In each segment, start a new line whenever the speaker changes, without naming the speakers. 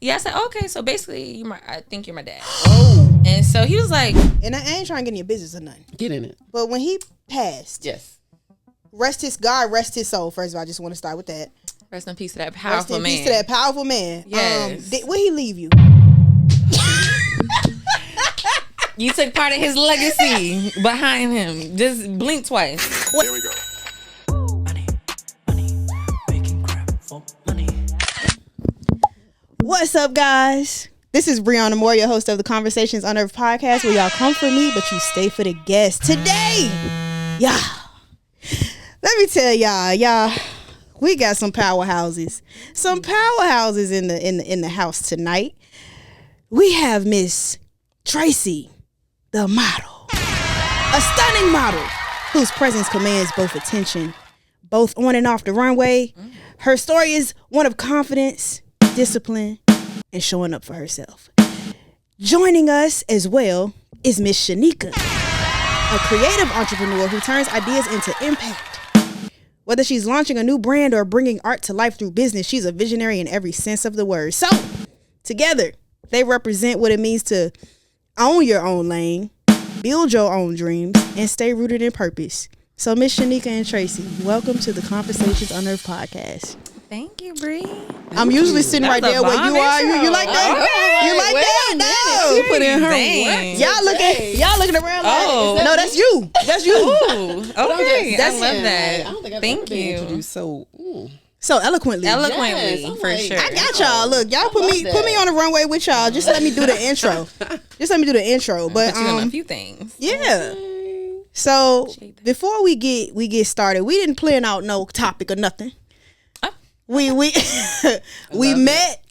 Yeah, I said, okay, so basically, I think you're my dad.
Oh.
And so he was like...
And I ain't trying to get in your business or nothing.
Get in it.
But when he passed...
Yes.
rest his soul. First of all, I just want to start with that.
Rest in peace to that powerful man.
Rest in peace to that powerful man.
Yes.
Where he leave you?
You took part of his legacy behind him. Just blink twice.
There we go.
What's up, guys? This is Brianna Moore, your host of the Conversations Unearthed podcast, where y'all come for me, but you stay for the guests. Today, let me tell y'all, we got some powerhouses. Some powerhouses in the house tonight. We have Miss Tracy, the model. A stunning model whose presence commands both attention, both on and off the runway. Her story is one of confidence, discipline, and showing up for herself. Joining us as well is Miss Shaneika, a creative entrepreneur who turns ideas into impact. Whether she's launching a new brand or bringing art to life through business, she's a visionary in every sense of the word. So, together, they represent what it means to own your own lane, build your own dreams, and stay rooted in purpose. So, Miss Shaneika and Tracy, welcome to the Conversations Unearthed podcast.
Thank you, Bree.
I'm usually sitting right there where you are. You like that?
Okay.
You like that? No.
You put in her
Dang.
work.
Y'all looking around like,
Oh.
no, that's you. That's you.
Ooh, okay. I
That's
love
I
that.
don't think I've
Thank
ever been
you.
introduced so.
So eloquently.
Eloquently,
Yes, I'm
for
like,
sure.
I got y'all. Look, y'all put
love
me
that.
on the runway with y'all. Just let me do the intro. But
Put you in a few things.
yeah. So before we get started, we didn't plan out no topic or nothing.
Oh.
We we met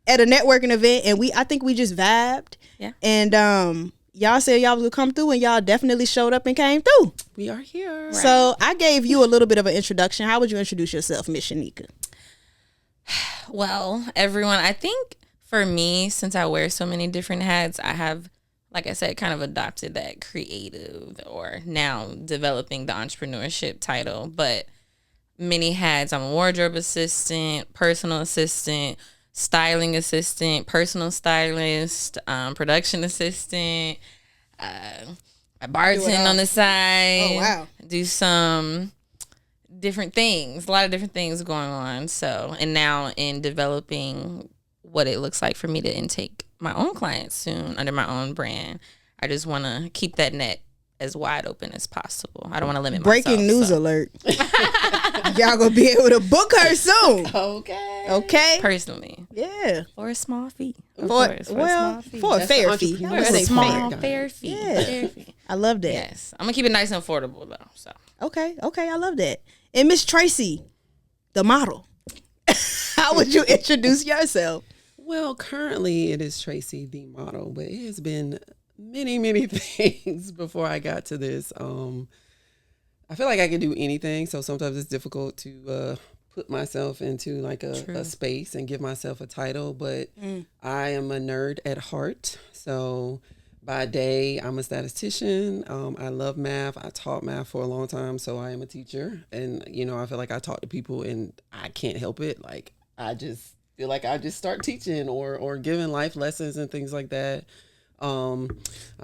at a networking event and I think we just vibed.
Yeah.
And y'all said y'all was gonna come through and y'all definitely showed up and came through.
We are here.
Right.
So I gave you a little bit of an introduction. How would you introduce yourself, Miss Shaneika?
Well, everyone, I think for me, since I wear so many different hats, I have, like I said, kind of adopted that creative or now developing the entrepreneurship title. But many hats. I'm a wardrobe assistant, personal assistant, styling assistant, personal stylist, production assistant. I bartend on the side.
Oh, wow.
Do some different things, a lot of different things going on. So, and now in developing what it looks like for me to intake my own clients soon under my own brand, I just want to keep that net as wide open as possible. I don't want to limit myself.
Breaking news alert. Y'all gonna be able to book her soon.
Okay.
Okay?
Personally.
Yeah.
For a small fee. Of
For
course,
a
small fee.
fair
That's
fee.
the
I'm
For
gonna
a
say
small,
fair.
fair fee.
Yeah.
Fair fee.
I love that.
Yes. I'm going to keep it nice and affordable, though. So.
Okay, I love that. And Miss Tracy, the model. How would you introduce yourself?
Well, currently it is Tracy, the model, but it has been many things before I got to this. I feel like I can do anything, so sometimes it's difficult to put myself into like a space and give myself a title, but I am a nerd at heart. So by day, I'm a statistician. I love math. I taught math for a long time, so I am a teacher. And, I feel like I talk to people and I can't help it. Like, I just feel like I just start teaching or giving life lessons and things like that. I'm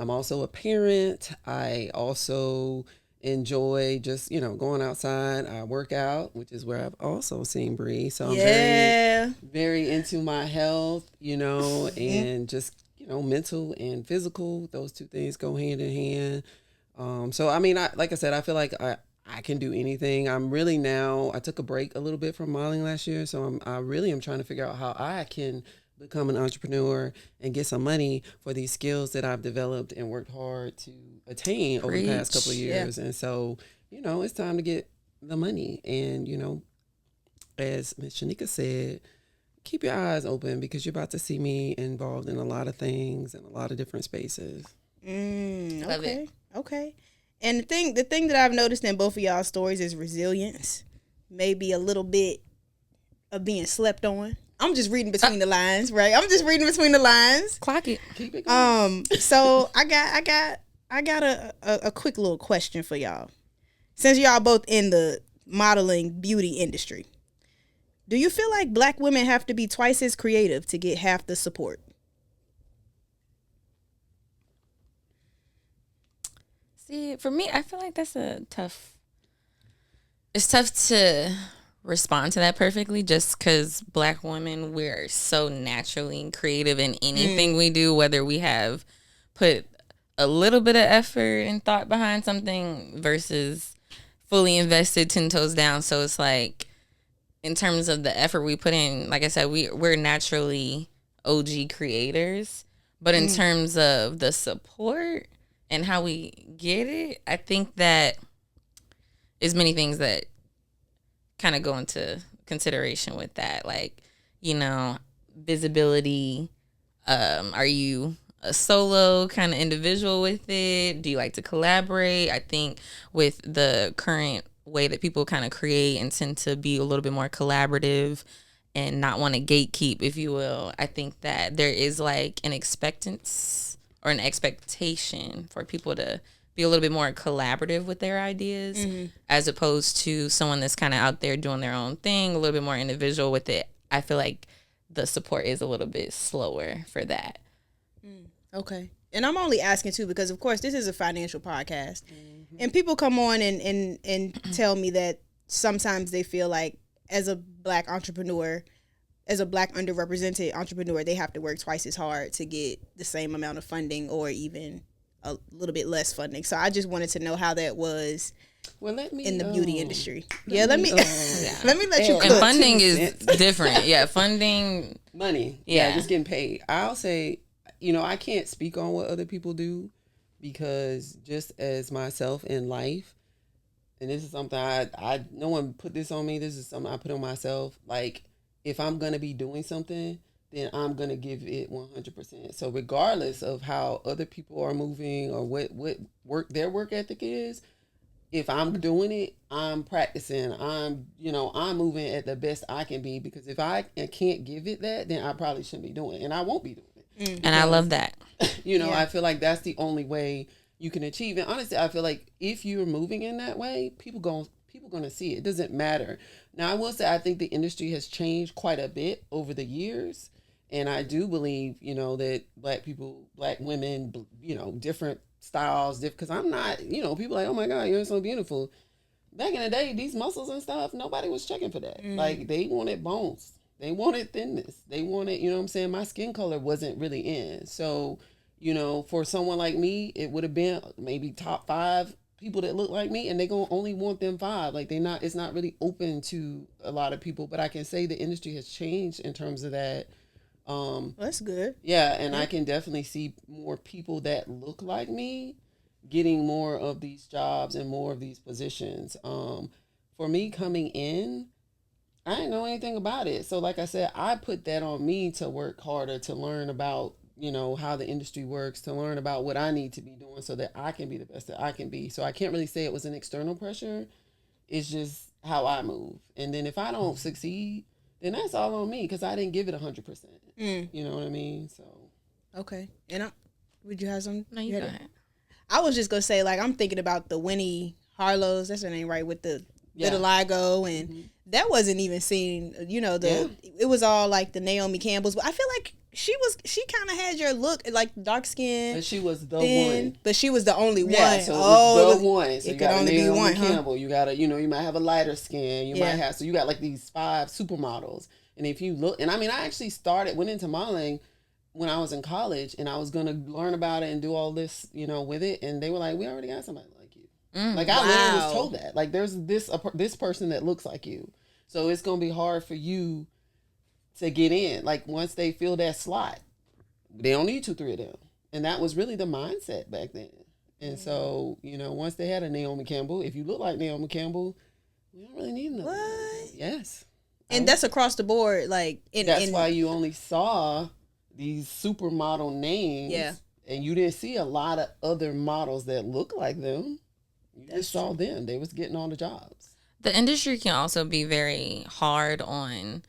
also a parent. I also enjoy just, going outside. I work out, which is where I've also seen Bree. So I'm very into my health, and just, mental and physical. Those two things go hand in hand. So, I mean, like I said, I feel like I can do anything. I'm really now, I took a break a little bit from modeling last year. So I really am trying to figure out how I can become an entrepreneur and get some money for these skills that I've developed and worked hard to attain over the past couple of years. And so, it's time to get the money. And, as Ms. Shaneika said, keep your eyes open because you're about to see me involved in a lot of things and a lot of different spaces.
Love it.
Okay. And the thing that I've noticed in both of y'all's stories is resilience. Maybe a little bit of being slept on. I'm just reading between the lines, right? I'm just reading between the lines.
Clock it.
Keep it going.
So I got a quick little question for y'all. Since y'all both in the modeling beauty industry, Do you feel like Black women have to be twice as creative to get half the support?
See, for me, I feel like that's it's tough to respond to that perfectly just because Black women, we're so naturally creative in anything we do, whether we have put a little bit of effort and thought behind something versus fully invested 10 toes down. So it's like, in terms of the effort we put in, like I said, we're naturally OG creators. But in terms of the support and how we get it, I think that is many things that kind of go into consideration with that. Like, visibility. Are you a solo kind of individual with it? Do you like to collaborate? I think with the current way that people kind of create and tend to be a little bit more collaborative and not want to gatekeep, if you will, I think that there is like an expectance or an expectation for people to be a little bit more collaborative with their ideas, as opposed to someone that's kind of out there doing their own thing, a little bit more individual with it. I feel like the support is a little bit slower for that.
Okay. And I'm only asking too because, of course, this is a financial podcast. And people come on and tell me that sometimes they feel like as a Black entrepreneur, as a Black underrepresented entrepreneur, they have to work twice as hard to get the same amount of funding or even a little bit less funding. So I just wanted to know how that was in the beauty industry. Let me let you cook.
And funding is different. Yeah, funding.
Money. Yeah, just getting paid. I'll say, I can't speak on what other people do because just as myself in life, and this is something no one put this on me. This is something I put on myself. Like, if I'm going to be doing something, then I'm going to give it 100%. So regardless of how other people are moving or what their work ethic is, if I'm doing it, I'm practicing. I'm moving at the best I can be, because if I can't give it that, then I probably shouldn't be doing it, and I won't be doing it.
And I love that.
I feel like that's the only way you can achieve. And honestly, I feel like if you're moving in that way, people going to see it. It doesn't matter. Now, I will say, I think the industry has changed quite a bit over the years. And I do believe, that Black people, Black women, different styles, because I'm not, people like, oh my God, you're so beautiful. Back in the day, these muscles and stuff, nobody was checking for that. Like, they wanted bones. They wanted thinness. They wanted, my skin color wasn't really in. So, for someone like me, it would have been maybe top 5 people that look like me, and they gonna only want them 5. Like, it's not really open to a lot of people. But I can say the industry has changed in terms of that.
That's good.
Yeah, and I can definitely see more people that look like me getting more of these jobs and more of these positions. For me coming in, I didn't know anything about it. So like I said, I put that on me to work harder, to learn about, how the industry works, to learn about what I need to be doing so that I can be the best that I can be. So I can't really say it was an external pressure. It's just how I move. And then if I don't succeed, then that's all on me, because I didn't give it 100%. You know what I mean? So.
Okay. And would you have some?
No, you go ahead.
I was just going to say, like, I'm thinking about the Winnie Harlow's, that's her name, right, with the vitiligo, and that wasn't even seen, it was all like the Naomi Campbell's. But I feel like she kind of had your look, like dark skin.
But she was the one.
But she was the only one.
So it was the one. So
it
you
could
got
only
Naomi
be one,
Campbell. You got you might have a lighter skin. You might have, so you got like these 5 supermodels. And if you look, and I mean, I actually went into modeling when I was in college, and I was going to learn about it and do all this, with it. And they were like, we already got somebody like you. Like, I literally was told that. Like, there's this person that looks like you. So it's going to be hard for you to get in. Like, once they fill that slot, they don't need 2, 3 of them. And that was really the mindset back then. And so, once they had a Naomi Campbell, if you look like Naomi Campbell, we don't really need another.
What?
Yes.
And that's across the board. Like,
that's why you only saw these supermodel names.
Yeah.
And you didn't see a lot of other models that look like them. You just saw them. They was getting all the jobs.
The industry can also be very hard on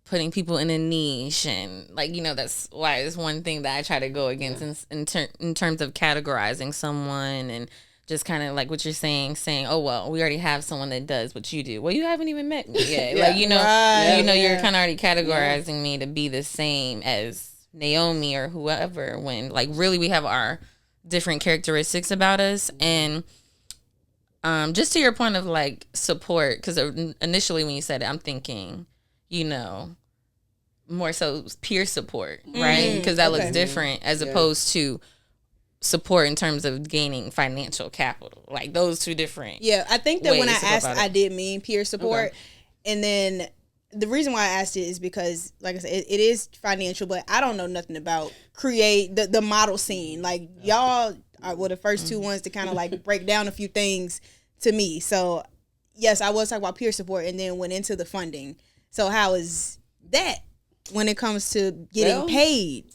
putting people in a niche, and that's why it's one thing that I try to go against in terms of categorizing someone and just kind of like what you're saying, oh, well, we already have someone that does what you do. Well, you haven't even met me yet. Like, you know, you're kind of already categorizing me to be the same as Naomi or whoever, when like really we have our different characteristics about us. And just to your point of like support, because initially when you said it, I'm thinking, you know, more so peer support, right? Because that looks different as opposed to support in terms of gaining financial capital. Like those two different.
Yeah, I think that when I asked, I did mean peer support. And then the reason why I asked it is because, like I said, it is financial, but I don't know nothing about the model scene. Like y'all were the first two ones to kind of like break down a few things to me. So yes, I was talking about peer support and then went into the funding. So how is that when it comes to getting paid?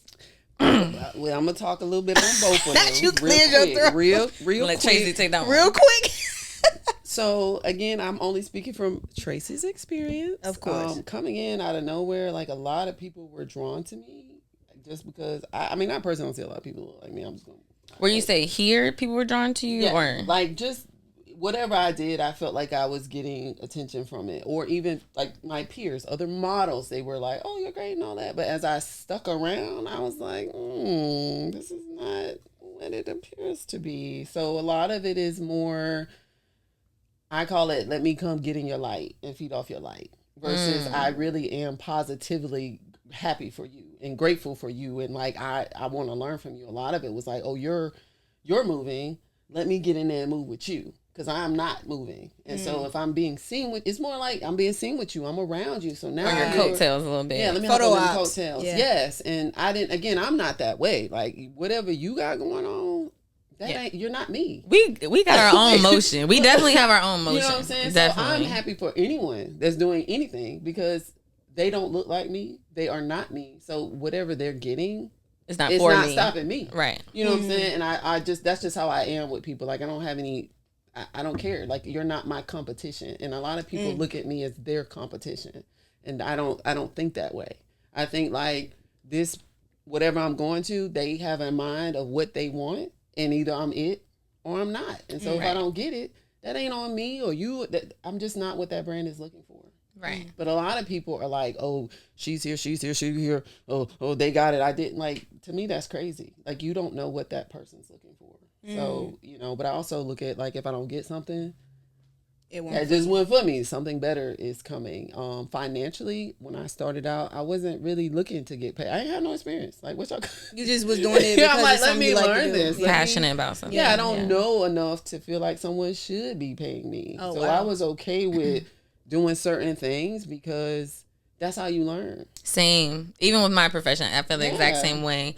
Well, I'm gonna talk a little bit on both of them.
You cleared your throat.
Real
Let
quick.
Tracy take that one.
Real quick.
So again, I'm only speaking from Tracy's experience.
Of course.
Coming in out of nowhere, like a lot of people were drawn to me just because I mean, I personally don't see a lot of people look like me. I'm just going.
Where you say here, people were drawn to you, or
like just whatever I did, I felt like I was getting attention from it, or even like my peers, other models, they were like, "Oh, you're great" and all that. But as I stuck around, I was like, "This is not what it appears to be." So a lot of it is more. I call it, let me come get in your light and feed off your light versus I really am positively happy for you and grateful for you. And like, I want to learn from you. A lot of it was like, oh, you're moving. Let me get in there and move with you. Cause I'm not moving. And so if I'm being seen with, it's more like I'm being seen with you. I'm around you. So now
on your coattails a little bit.
Yeah, let me
photo
help on
ops.
coattails.
Yeah.
Yes. And I'm not that way. Like whatever you got going on, you're not me.
We got our own motion. We definitely have our own motion.
You know what I'm saying?
Definitely.
So I'm happy for anyone that's doing anything because they don't look like me. They are not me. So whatever they're getting,
it's not
stopping me.
Right.
You know what I'm saying? And I just, that's just how I am with people. Like I don't have any, I don't care. Like you're not my competition. And a lot of people look at me as their competition. And I don't think that way. I think like this, whatever I'm going to, they have a mind of what they want. And either I'm it or I'm not. And so if I don't get it, that ain't on me or you. I'm just not what that brand is looking for.
Right.
But a lot of people are like, oh, she's here. Oh, they got it. I didn't. Like, to me, that's crazy. Like, you don't know what that person's looking for. So, you know, but I also look at, like, if I don't get something, that just went for me. Something better is coming. Financially, when I started out, I wasn't really looking to get paid. I ain't had no experience. Like, what y'all?
You just was doing it because
I'm like,
it's
let
something
me
you like
learn
to do.
this.
Passionate about something.
Yeah, I don't know enough to feel like someone should be paying me.
Oh,
so
wow.
I was okay with doing certain things because that's how you learn.
Same. Even with my profession, I feel the exact same way.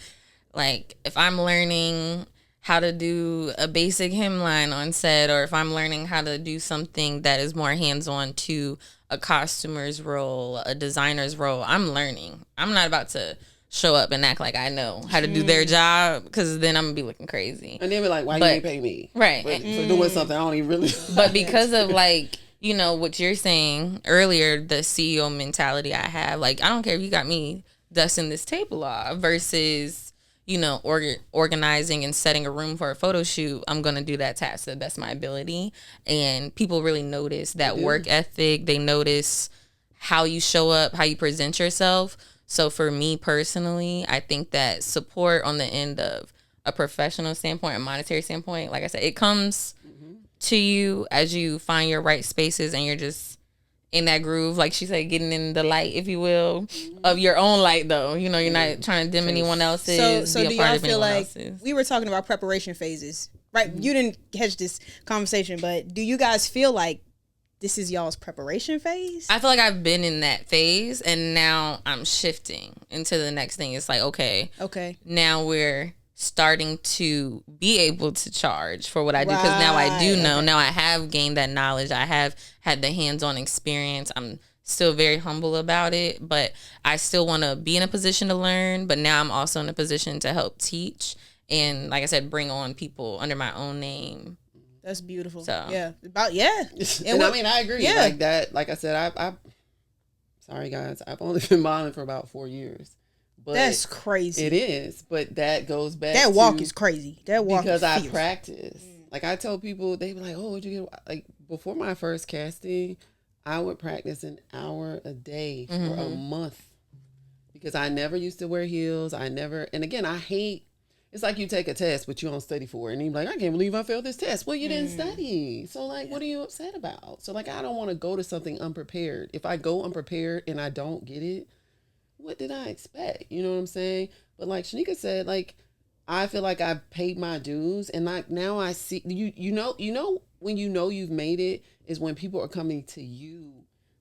Like, if I'm learning how to do a basic hemline on set, or if I'm learning how to do something that is more hands-on to a costumer's role, a designer's role, I'm learning. I'm not about to show up and act like I know how to do their job, because then I'm going to be looking crazy.
And they'll be like, why you ain't pay me?
Right.
For doing something I don't even really...
But because of, like, you know, what you're saying earlier, the CEO mentality I have, like, I don't care if you got me dusting this table off versus... you know, organizing and setting a room for a photo shoot, I'm going to do that task to the best of my ability. And people really notice that work ethic. They notice how you show up, how you present yourself. So for me personally, I think that support on the end of a professional standpoint, a monetary standpoint, like I said, it comes to you as you find your right spaces and you're just in that groove, like she said, getting in the light, if you will, of your own light, though. You know, you're not trying to dim anyone else's.
So do y'all feel like we were talking about preparation phases, right? You didn't catch this conversation, but do you guys feel like this is y'all's preparation phase?
I feel like I've been in that phase, and now I'm shifting into the next thing. It's like, okay, now we're starting to be able to charge for what I do, because now I do know. Now I have gained that knowledge. I have had the hands-on experience. I'm still very humble about it, but I still want to be in a position to learn. But now I'm also in a position to help teach and, like I said, bring on people under my own name.
That's beautiful.
So
And
I mean, I agree. Yeah. Like that. Like I said, I sorry guys, I've only been modeling for about 4 years. But
that's crazy.
It is, but that goes back.
That walk is crazy. That walk
because
is
I practice. Like I tell people, they be like, "Oh, what'd you get?" Like before my first casting, I would practice an hour a day for a month because I never used to wear heels. I never, and again, I hate. It's like you take a test, but you don't study for it, and you're like, "I can't believe I failed this test." Well, you didn't study, so like, what are you upset about? So like, I don't want to go to something unprepared. If I go unprepared and I don't get it, what did I expect? You know what I'm saying? But like Shaneika said, like I feel like I've paid my dues, and like now I see you know when you know you've made it is when people are coming to you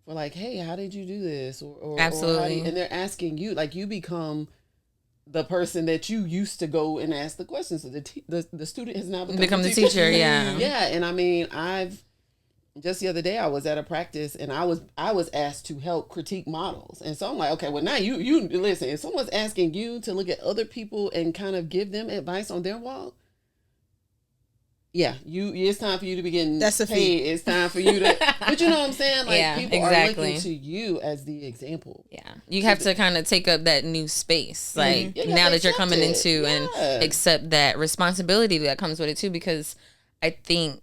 for like, hey, how did you do this? Or
Absolutely.
and they're asking you, like you become the person that you used to go and ask the questions. So the student has now become
the teacher. Yeah.
Yeah, and I mean, I've just the other day I was at a practice and I was asked to help critique models, and so I'm like, okay, well now you listen. If someone's asking you to look at other people and kind of give them advice on their walk, yeah, it's time for you to begin.
That's a fee.
It's time for you to, but you know what I'm saying? Like
Yeah,
people are looking to you as the example.
Yeah, you have to kind of take up that new space, like
Yeah,
now that you're coming
accept it.
into and accept that responsibility that comes with it too. Because I think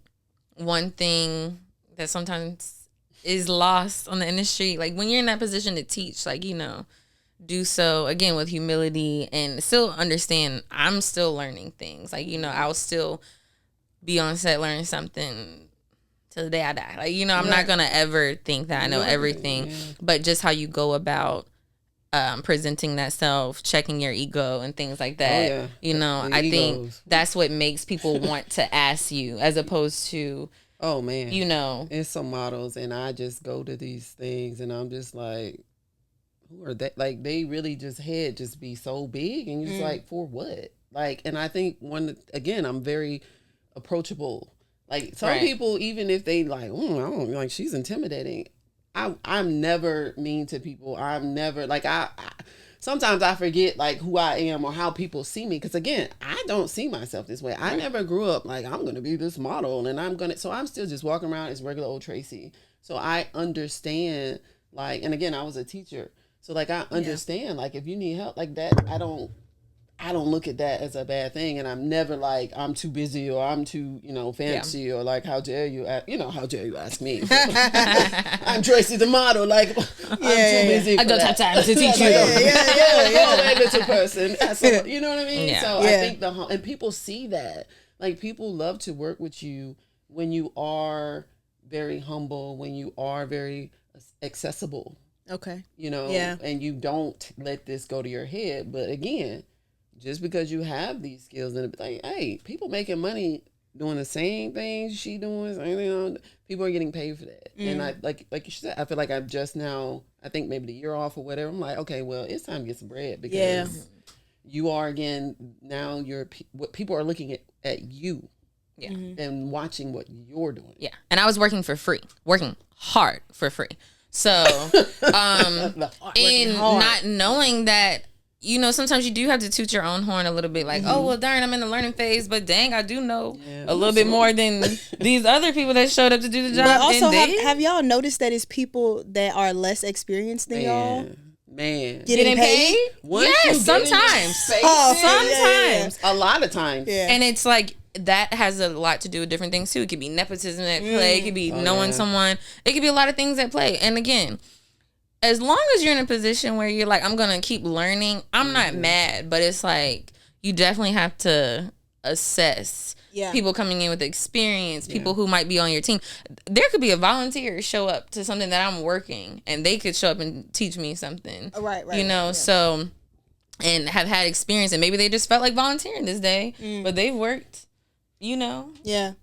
one thing that sometimes is lost on the industry, like when you're in that position to teach, like do so again with humility and still understand. I'm still learning things. Like I'll still be on set learning something till the day I die. Like, I'm not going to ever think that I know everything, but just how you go about presenting that self, checking your ego and things like that. I think that's what makes people want to ask you as opposed to,
oh man, it's some models and I just go to these things and I'm just like, who are they? Like they really just be so big and you're just like, for what? Like, and I think I'm very approachable. Like some people, even if they like, I don't like she's intimidating. I'm never mean to people. I'm never like I sometimes I forget like who I am or how people see me because again, I don't see myself this way. I never grew up like I'm gonna be this model and so I'm still just walking around as regular old Tracy. So I understand like, and again, I was a teacher. So like I understand like if you need help like that, I don't look at that as a bad thing, and I'm never like I'm too busy or I'm too fancy or like how dare you ask me? I'm Tracy the model, like I'm too busy.
I don't have time to teach you.
Yeah, little person. So, you know what I mean?
Yeah.
So I think and people see that like people love to work with you when you are very humble, when you are very accessible.
Okay.
And you don't let this go to your head, but again. Just because you have these skills and like, hey, people making money doing the same things she doing, same thing, people are getting paid for that. And I like you said, I feel like I've just now, I think maybe the year off or whatever. I'm like, okay, well, it's time to get some bread because you are again now what people are looking at you, and watching what you're doing.
Yeah, and I was working for free, working hard for free. So, and not knowing that. Sometimes you do have to toot your own horn a little bit like, oh, well, darn, I'm in the learning phase, but dang, I do know a little bit more than these other people that showed up to do the job.
But also, have y'all noticed that it's people that are less experienced than y'all?
Man.
Getting paid?
Yes, sometimes. Sometimes.
A lot of times.
Yeah.
And it's like, that has a lot to do with different things, too. It could be nepotism at play. It could be knowing someone. It could be a lot of things at play. And again, as long as you're in a position where you're like, I'm going to keep learning, I'm not mad. But it's like, you definitely have to assess people coming in with experience, people who might be on your team. There could be a volunteer show up to something that I'm working, and they could show up and teach me something.
Right.
So, and have had experience, and maybe they just felt like volunteering this day, but they've worked,
Yeah.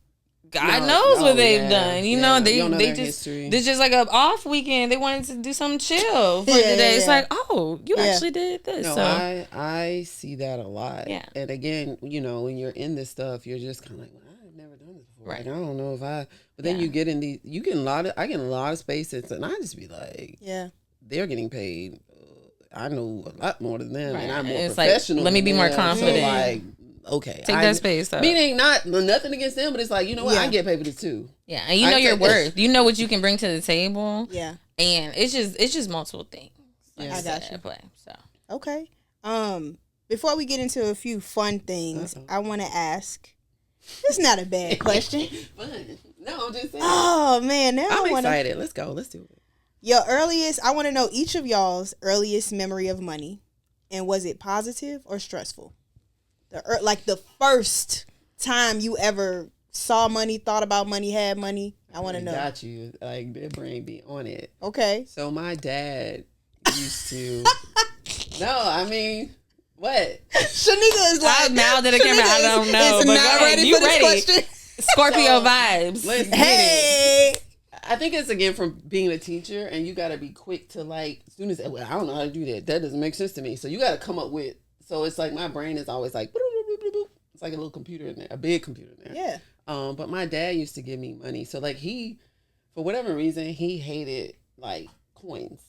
God knows what they've done. They just
history.
this just like an off weekend. They wanted to do something chill for the day. It's like, oh, you actually did this.
No,
so
I see that a lot.
Yeah.
And again, when you're in this stuff, you're just kind of like, well, I've never done this before.
Right.
Like, I don't know if I. But then you get in these. I get in a lot of spaces, and I just be like, they're getting paid. I know a lot more than them, and I'm more professional.
Like, let me be more confident.
So like, okay,
take that space. Though.
Meaning nothing against them, but it's like, what, I get paid for this too.
Yeah, and you know your worth. You know what you can bring to the table.
Yeah,
and it's just multiple things.
Like I got you.
Play, so
okay. Before we get into a few fun things, I want to ask: It's not a bad question.
Fun. No, I'm just saying.
Oh man, now
I'm
I wanna,
excited. Let's go. Let's do it.
your earliest. I want to know each of y'all's earliest memory of money, and was it positive or stressful? Like the first time you ever saw money, thought about money, had money. I want to know.
Got you. Like, their brain be on it.
Okay.
So my dad used to. No, I mean, what?
Shaneika is like,
I mouthed at the camera. I don't know.
Is
But
not
go ahead.
ready
You
for this
ready?
question.
Scorpio vibes.
Let's get it.
Hey.
I think it's again from being a teacher, and you got to be quick to like, as soon as, well, I don't know how to do that. That doesn't make sense to me. So you got to come up with. So it's like my brain is always like, boop, boop, boop, boop. It's like a little computer in there, a big computer in there.
Yeah.
But my dad used to give me money. So like for whatever reason, he hated like coins.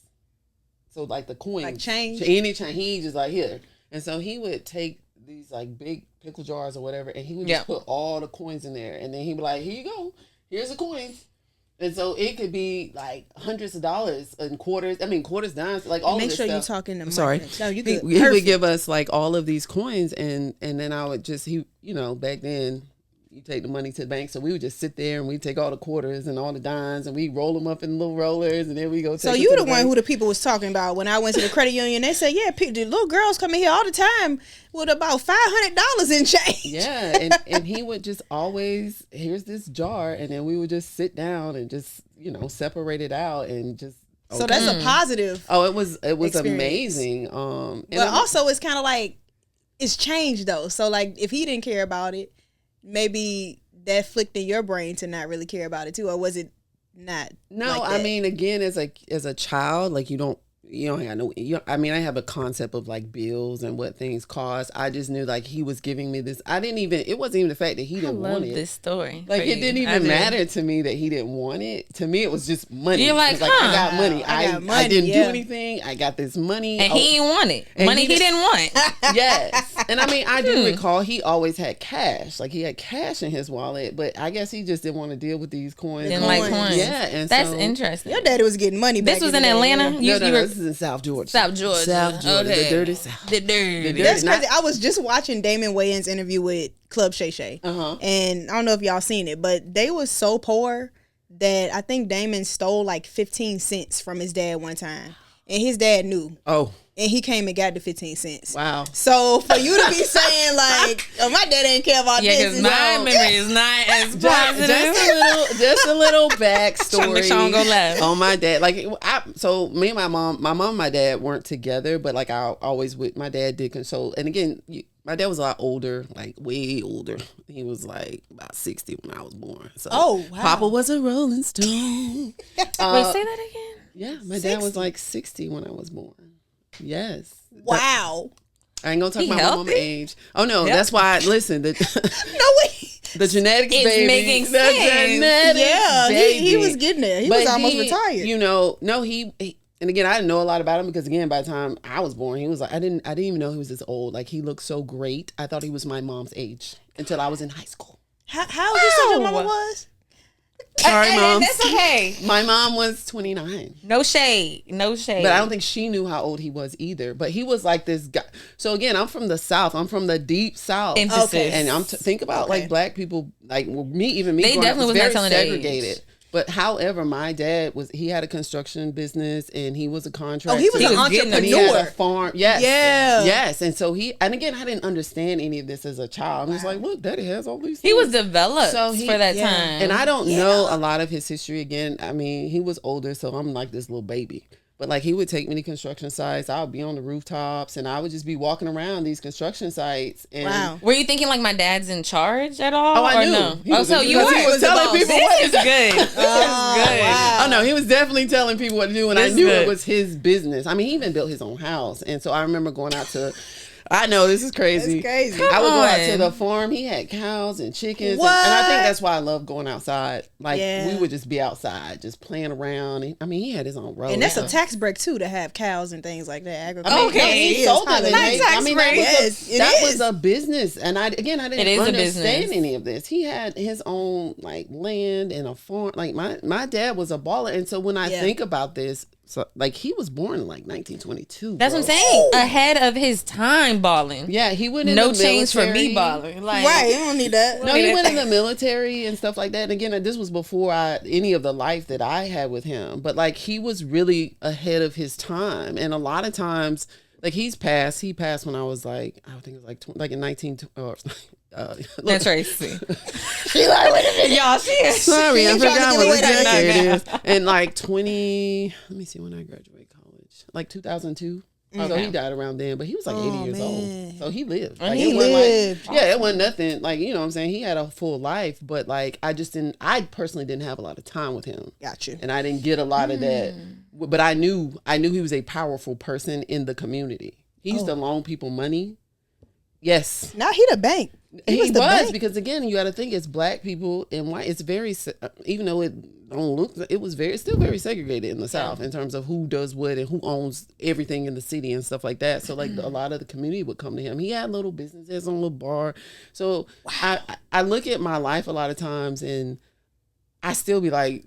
So like the coins,
Like change?
any change, he just like here. And so he would take these like big pickle jars or whatever, and he would just put all the coins in there, and then he'd be like, "Here you go, here's the coins." And so it could be like hundreds of dollars and quarters. I mean, quarters, dimes, like all
Make
of this
sure
stuff.
you're talking to Mike.
Sorry.
No, you
He
good.
would give us like all of these coins, and then I would just back then you take the money to the bank, so we would just sit there and we take all the quarters and all the dimes and we roll them up in little rollers, and then we go.
So
take
you
it to
the one
bank.
who the people was talking about when I went to the credit union. They said, yeah, the little girls come in here all the time with about $500 in change.
Yeah, and he would just always, here's this jar, and then we would just sit down and just separate it out and just.
So that's a positive.
Oh, it was
experience.
amazing.
But also it's kind of like it's changed though. So like if he didn't care about it, maybe that flicked in your brain to not really care about it too, or was it not?
No,
like
I
that?
mean, again, as a child, like you don't have no. I mean, I have a concept of like bills and what things cost. I just knew like he was giving me this. It wasn't even the fact that he didn't want it.
This story.
Like it didn't even matter to me that he didn't want it. To me, it was just money.
You're like,
It was I got money.
I got money,
I didn't do
yeah.
anything. I got this money.
And he didn't want it.
And
Money
he
he didn't want.
Yes. And I mean, I do recall he always had cash. Like he had cash in his wallet, but I guess he just didn't want to deal with these coins.
Didn't like coins.
Yeah. And
That's
so,
interesting.
Your daddy was getting money back.
This was
in
in
the day,
Atlanta?
yeah.
No, this is in South Georgia.
South Georgia.
The dirty South.
The dirty.
That's
Not-
crazy. I was just watching Damon Wayans' interview with Club Shay Shay. And I don't know if y'all seen it, but they was so poor that I think Damon stole like 15 cents from his dad one time. And his dad knew.
Oh.
And he came and got the 15 cents.
Wow.
So for you to be saying like, oh, my dad ain't care about
Yeah,
this.
because my memory is not as positive.
Just a little backstory
Sean go left.
on my dad. Like, so me and my mom and my dad weren't together, but like I always my dad did console. And again, my dad was a lot older, like way older. He was like about 60 when I was born. So
Oh, wow.
Papa was a Rolling Stone.
Wait, say that again?
Yeah, my dad was like 60 when I was born. Yes.
Wow.
I ain't gonna talk
He
about my mama's
healthy?
age. Oh no, that's why. Listen,
No way.
the genetics,
It's
baby.
making
The
sense.
genetics,
Yeah,
baby.
he was getting there. He was almost retired.
He and again, I didn't know a lot about him because again, by the time I was born, he was like I didn't even know he was this old. Like he looked so great. I thought he was my mom's age until I was in high school.
How old you said your mama was?
Sorry, mom.
That's okay.
My mom was 29.
No shade. No shade.
But I don't think she knew how old he was either. But he was like this guy. So again, I'm from the South. I'm from the deep South.
Emphasis.
Okay.
And I'm think about like black people, like me.
They
growing up,
definitely was not
very
telling their age.
segregated. But however, my dad he had a construction business and he was a contractor.
Oh, he was an
getting
And he had a
entrepreneur.
farm. Yes.
Yeah.
Yes. And so and again, I didn't understand any of this as a child. I was like, look, daddy has all these
he
things.
was developed
So
for that
yeah.
time.
And I don't know a lot of his history. Again, I mean, he was older, so I'm like this little baby. But like he would take me to construction sites. I would be on the rooftops, and I would just be walking around these construction sites. And
Wow.
Were you thinking like my dad's in charge at all?
Oh, I
or
knew.
No?
He
Oh,
was
so
in-
you
because he
were.
was telling people
this
what
is good. This is good.
Wow.
Oh no, he was definitely telling people what to do, and I
This
knew
good.
it was his business. I mean, he even built his own house, and so I remember going out to. I know this is crazy.
That's crazy.
I would go out to
on.
the farm. He had cows and chickens,
What?
and I think that's why I love going outside. Like
Yeah.
we would just be outside, just playing around. I mean, he had his own road,
And that's a tax break too to have cows and things like that.
I mean,
Agriculture.
no,
Okay.
he sold them. and
Hallelujah.
they- I mean, that was,
Yes, it
that
is.
was a business, and I
It
didn't
is a
understand
business.
any of this. He had his own like land and a farm. Like my dad was a baller, and so when I
Yeah.
think about this, So like he was born in like 1922.
That's what I'm saying. Ahead of his time balling.
Yeah, he went in
no
the
change for
military.
me balling. Like,
Right, you don't need that.
No, he went in the military and stuff like that. And again, this was before any of the life that I had with him. But like he was really ahead of his time. And a lot of times, like he passed when I was like, I think it was like in 19 that's
Tracy.
She like, wait a minute.
Y'all,
Sorry, I forgot what decade it
now.
is. And like 20, let me see when I graduated college. Like 2002. So he died around then, but he was like 80 years old. So he lived. Like,
he lived.
Like, yeah, it wasn't nothing. Like, you know what I'm saying? He had a full life, but like I personally didn't have a lot of time with him.
Got you.
And I didn't get a lot of that. But I knew he was a powerful person in the community. He used to loan people money. Yes.
Now he the bank.
He was because again, you got to think it's black people and white. It's very, even though it don't look, it's still very segregated in the South in terms of who does what and who owns everything in the city and stuff like that. So like a lot of the community would come to him. He had little businesses, a little bar. So I look at my life a lot of times and I still be like,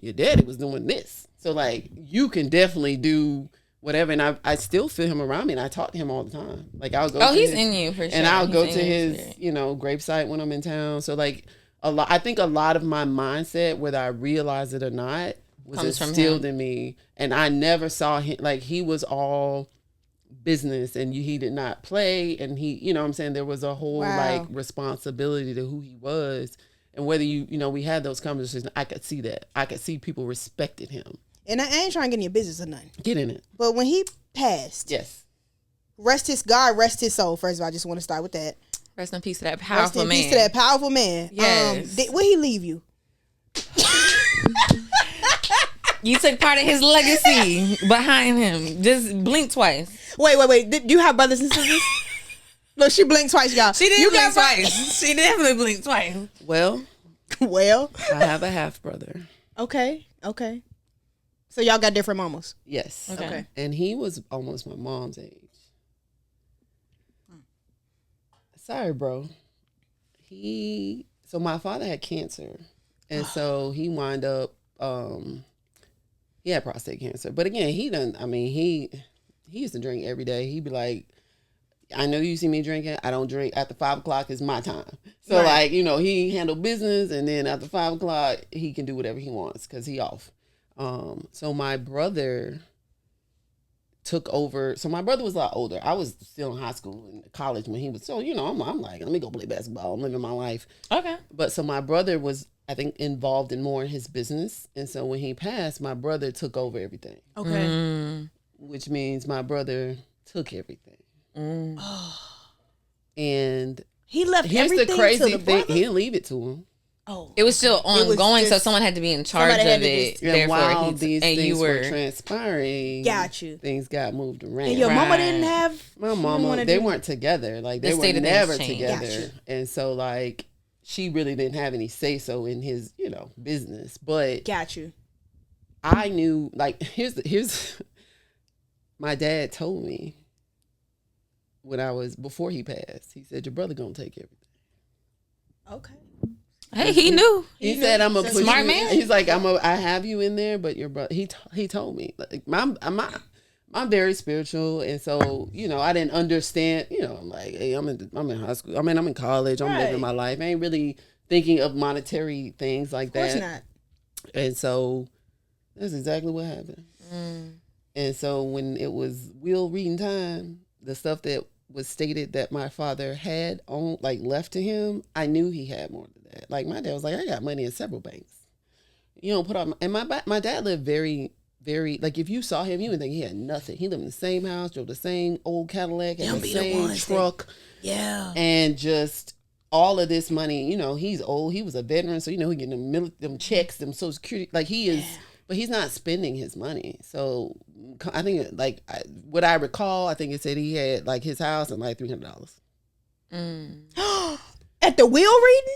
your daddy was doing this. So like you can definitely do whatever, and I still feel him around me, and I talk to him all the time. Like I'll go.
Oh, he's in you for sure.
And I'll go to his, gravesite when I'm in town. So like I think a lot of my mindset, whether I realize it or not, was instilled in me, and I never saw him like he was all business, and he did not play, and he, you know what I'm saying, there was a whole like responsibility to who he was, and whether we had those conversations, I could see that. I could see people respected him.
And I ain't trying to get in your business or nothing.
Get in it.
But when he passed,
yes,
rest his soul. First of all, I just want to start with that.
Rest in peace to that powerful man.
Rest in peace to that powerful man.
Yes.
Where he leave you?
You took part of his legacy behind him. Just blink twice.
Wait. Do you have brothers and sisters? Look, she blinked twice, y'all.
She did blink twice. She definitely blinked twice.
Well, I have a half brother.
Okay. So y'all got different mamas?
Yes.
Okay.
And he was almost my mom's age. Sorry, bro. So my father had cancer. And so he wound up, he had prostate cancer. But again, he used to drink every day. He'd be like, I know you see me drinking. I don't drink. After 5 o'clock is my time. So like, he handled business. And then after 5 o'clock, he can do whatever he wants because he off. So my brother took over. So my brother was a lot older. I was still in high school and college when he was. So, I'm like, let me go play basketball. I'm living my life.
Okay.
But so my brother was, I think, involved in more in his business. And so when he passed, my brother took over everything.
Okay.
Which means my brother took everything. And
he left
here's
everything
the crazy
to the
thing.
brother?
He didn't leave it to him.
Oh,
It
was still ongoing, so someone had to be in charge of it.
And while these things were transpiring,
got you.
Things got moved around.
And your mama didn't have.
My mama, they weren't together. Like they were never together. And so like she really didn't have any say so in his, business. But
got you.
I knew, like, here's my dad told me before he passed, he said, your brother gonna take everything. Okay.
Hey, he knew.
He said, "I'm a
smart man."
He's like, I have you in there, but your brother." He told me, like, I'm very spiritual, and so I didn't understand. I'm like, hey, I'm in high school. I'm in college. I'm living my life. I ain't really thinking of monetary things like that.
Of course not.
And so that's exactly what happened. And so when it was will reading time, the stuff that was stated that my father had left to him, I knew he had more than that. Like my dad was like, I got money in several banks. Put on. And my dad lived very, very, like if you saw him, you would think he had nothing. He lived in the same house, drove the same old Cadillac, and the same truck. And just all of this money, he's old. He was a veteran, so he getting them checks, them Social Security. Like he is, but he's not spending his money. So I think what I recall, I think it said he had like his house and like $300.
At the wheel reading?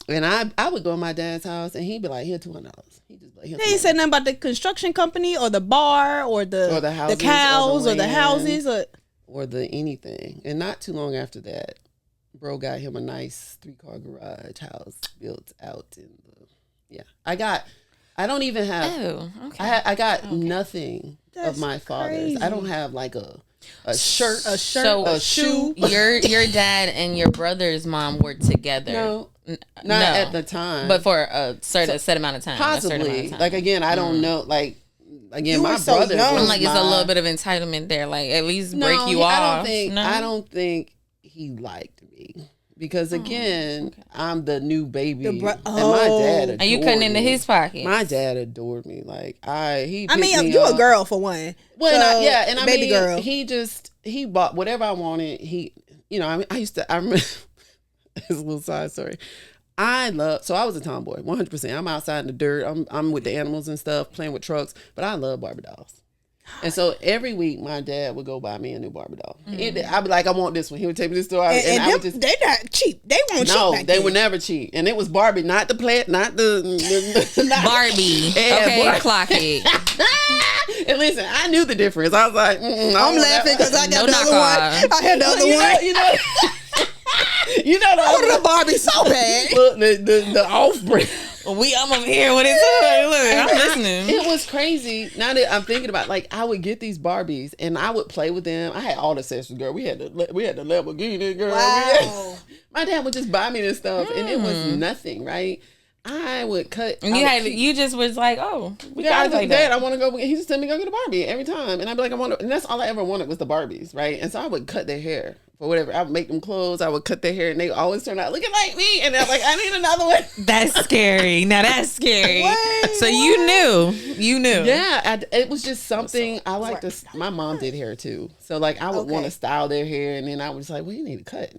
And I would go to my dad's house and he'd be like, here, $200. He just like,
they ain't said nothing about the construction company or the bar or the houses, the cows or the houses
or the anything. And not too long after that, bro got him a nice 3-car garage house built out in the I I don't even have.
Oh, okay.
I got nothing
That's
of my father's.
crazy.
I don't have like a shirt,
So
a shoe.
your dad and your brother's mom were together.
No, not at the time,
but for a set amount of time.
possibly. Like again, I don't know. Like again,
You
my
were so
brother.
young.
was
it's a little bit of entitlement there. Like at least break you off.
I don't think he liked me. Because again, I'm the new baby, and my dad adored
and you cutting into
me.
his pocket.
My dad adored me. Like
I mean, you a girl for one.
Well, and I
baby
mean,
girl.
He bought whatever I wanted. I remember it's a little side story. I was a tomboy, 100%. I'm outside in the dirt. I'm with the animals and stuff, playing with trucks, but I love Barbie dolls. And so every week, my dad would go buy me a new Barbie doll. I'd be like, I want this one. He would take me to the store, and I would just.
They're not cheap. They won't cheap.
No,
back
they
then.
were never cheap, and it was Barbie, not the not
Barbie.
Yeah,
Okay,
Barbie.
clock it.
And listen, I knew the difference. I was like,
I'm laughing because I got
No
the other one. I had the other one. I wanted a Barbie so bad.
Look, the offspring.
I'm over here with it. Look, I'm listening.
It was crazy. Now that I'm thinking about, like, I would get these Barbies and I would play with them. I had all the accessories, girl. We had the Lamborghini, girl.
Wow.
My dad would just buy me this stuff, and it was nothing, right? I would cut.
And you just was like, oh, we
Yeah,
got
I
it
just,
like
Dad,
that.
I want to go. He just tell me go get a Barbie every time, and I'd be like, and that's all I ever wanted was the Barbies, right? And so I would cut their hair for whatever. I would make them clothes. I would cut their hair, and they always turn out looking like me. And I'm like, I need another one.
That's scary. Now that's scary. So you knew.
Yeah, it was just something I like to. My mom did hair too, so like I would want to style their hair, and then I was like, well, you need to cut,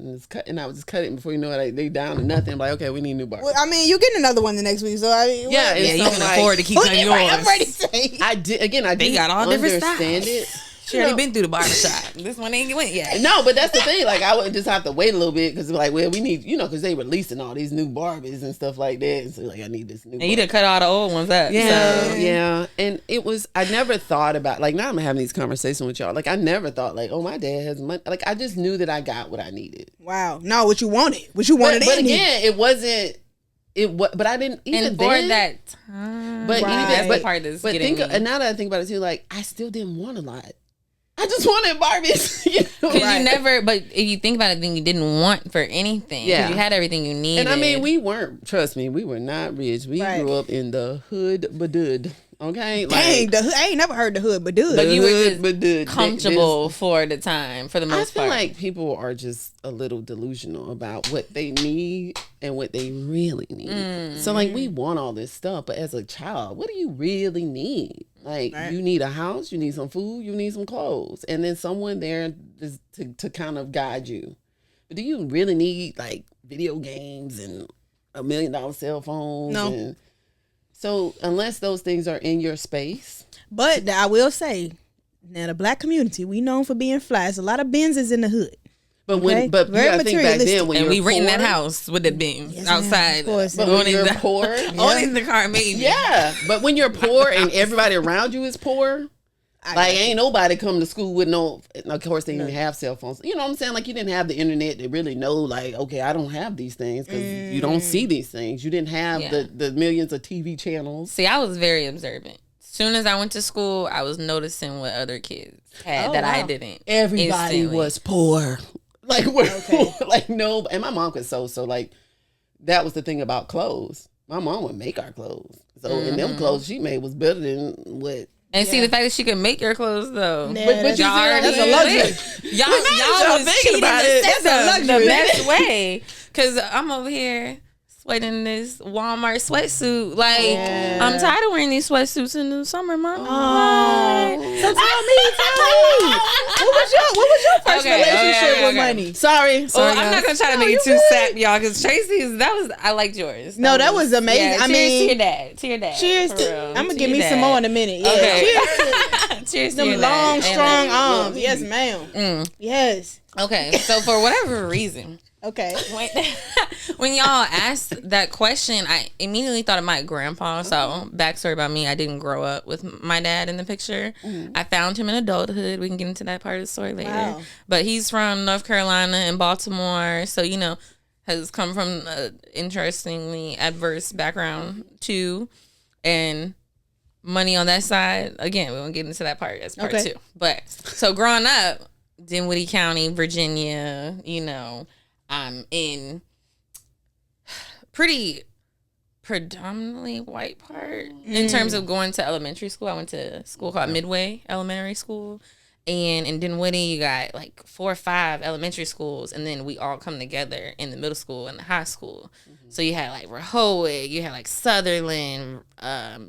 and I would just cut it before you know it. They down to nothing. I'm like, okay, we need new Barbie.
Well, I mean, you're getting another one the next week, so I mean,
Yeah,
Yeah, you
so,
can
like,
afford to keep cutting yours.
I'm ready to say.
I did again. I
They
didn't
got all different
understand
styles.
it.
She already been through the barbershop. This one ain't went yet.
No, but that's the thing. Like, I would just have to wait a little bit because, like, well, we need, because they releasing all these new Barbies and stuff like that. And so, like, I need this new.
And you done cut all the old ones up.
Yeah,
So.
yeah. And it was. I never thought about, like, now I'm having these conversations with y'all. Like, I never thought, like, oh, my dad has money. Like, I just knew that I got what I needed.
Wow. No, what you wanted.
But
in me.
again, it wasn't. It was, but I didn't even
And for
then,
that time.
But
Right.
even
That's
but
the part that's
but
getting
think
me.
and now that I think about it too, like I still didn't want a lot. I just wanted Barbies.
Because you never, but if you think about it, then you didn't want for anything.
Yeah.
'Cause you had everything you needed.
And I mean, we weren't. Trust me, we were not rich. We grew up in the hood, badud. Okay,
Dang, I ain't never heard the hood, but dude.
But you were
hood,
just
badud.
comfortable for the time, for the
I
most
feel
part.
like people are just a little delusional about what they need and what they really need. So like we want all this stuff, but as a child, what do you really need? Like you need a house, you need some food, you need some clothes, and then someone there to kind of guide you. But do you really need like video games and $1 million cell phones?
No.
And so unless those things are in your space.
But I will say, now the black community, we known for being fly. There's a lot of Benzes in the hood.
But
Okay.
when, but
Very
you gotta think back then
materialistic.
when
and
you're
we renting
poor,
that house with the beams
Yes, ma'am.
outside.
Of course.
But when
Only
you're
the,
poor,
only the car maybe.
yeah. But when you're poor and everybody around you is poor, like ain't nobody come to school with no. Of course, they didn't have cell phones. You know what I'm saying? Like you didn't have the internet to really know. Like, okay, I don't have these things because you don't see these things. You didn't have
Yeah.
the millions of TV channels.
See, I was very observant. As soon as I went to school, I was noticing what other kids had that I didn't.
Everybody
Instantly.
was poor. Like we're poor. Like no, and my mom could sew. So like that was the thing about clothes. My mom would make our clothes. So and them clothes she made was better than what.
And see the fact that she could make your clothes though.
Yeah,
But you see
Y'all
what I
already
mean?
that's a luxury.
Y'all
y'all
was
thinking
cheating
about
the
it.
system
That's a
the
luxury.
best way. Cause I'm over here sweating in this Walmart sweatsuit. Like I'm tired of wearing these sweatsuits in the summer, mom.
So tell me. What was your first
Okay,
relationship
okay.
with money?
Sorry.
Well, I'm not gonna try to make it too
you
sap, y'all, because Tracy's I liked yours.
No, that was amazing.
Yeah,
I
cheers
mean,
to your dad. To your dad.
cheers
for
to.
real.
I'm gonna
To
give
your
me some
dad.
more in a minute. Yeah.
Okay.
Cheers
Cheers
to
to your
them
dad.
long,
And,
strong arms. Yes, ma'am.
Mm.
Yes.
Okay, so for whatever reason,
Okay.
when y'all asked that question, I immediately thought of my grandpa. So, backstory about me, I didn't grow up with my dad in the picture. I found him in adulthood. We can get into that part of the story later.
Wow.
But he's from North Carolina and Baltimore. So, has come from an interestingly adverse background too. And money on that side. Again, we won't get into that part. That's part two. But so growing up, Dinwiddie County, Virginia, you know, I'm in pretty predominantly white part in terms of going to elementary school. I went to a school called Midway Elementary School. And in Dinwiddie, you got like 4 or 5 elementary schools, and then we all come together in the middle school and the high school. So you had like Rehoboth, you had like Sutherland,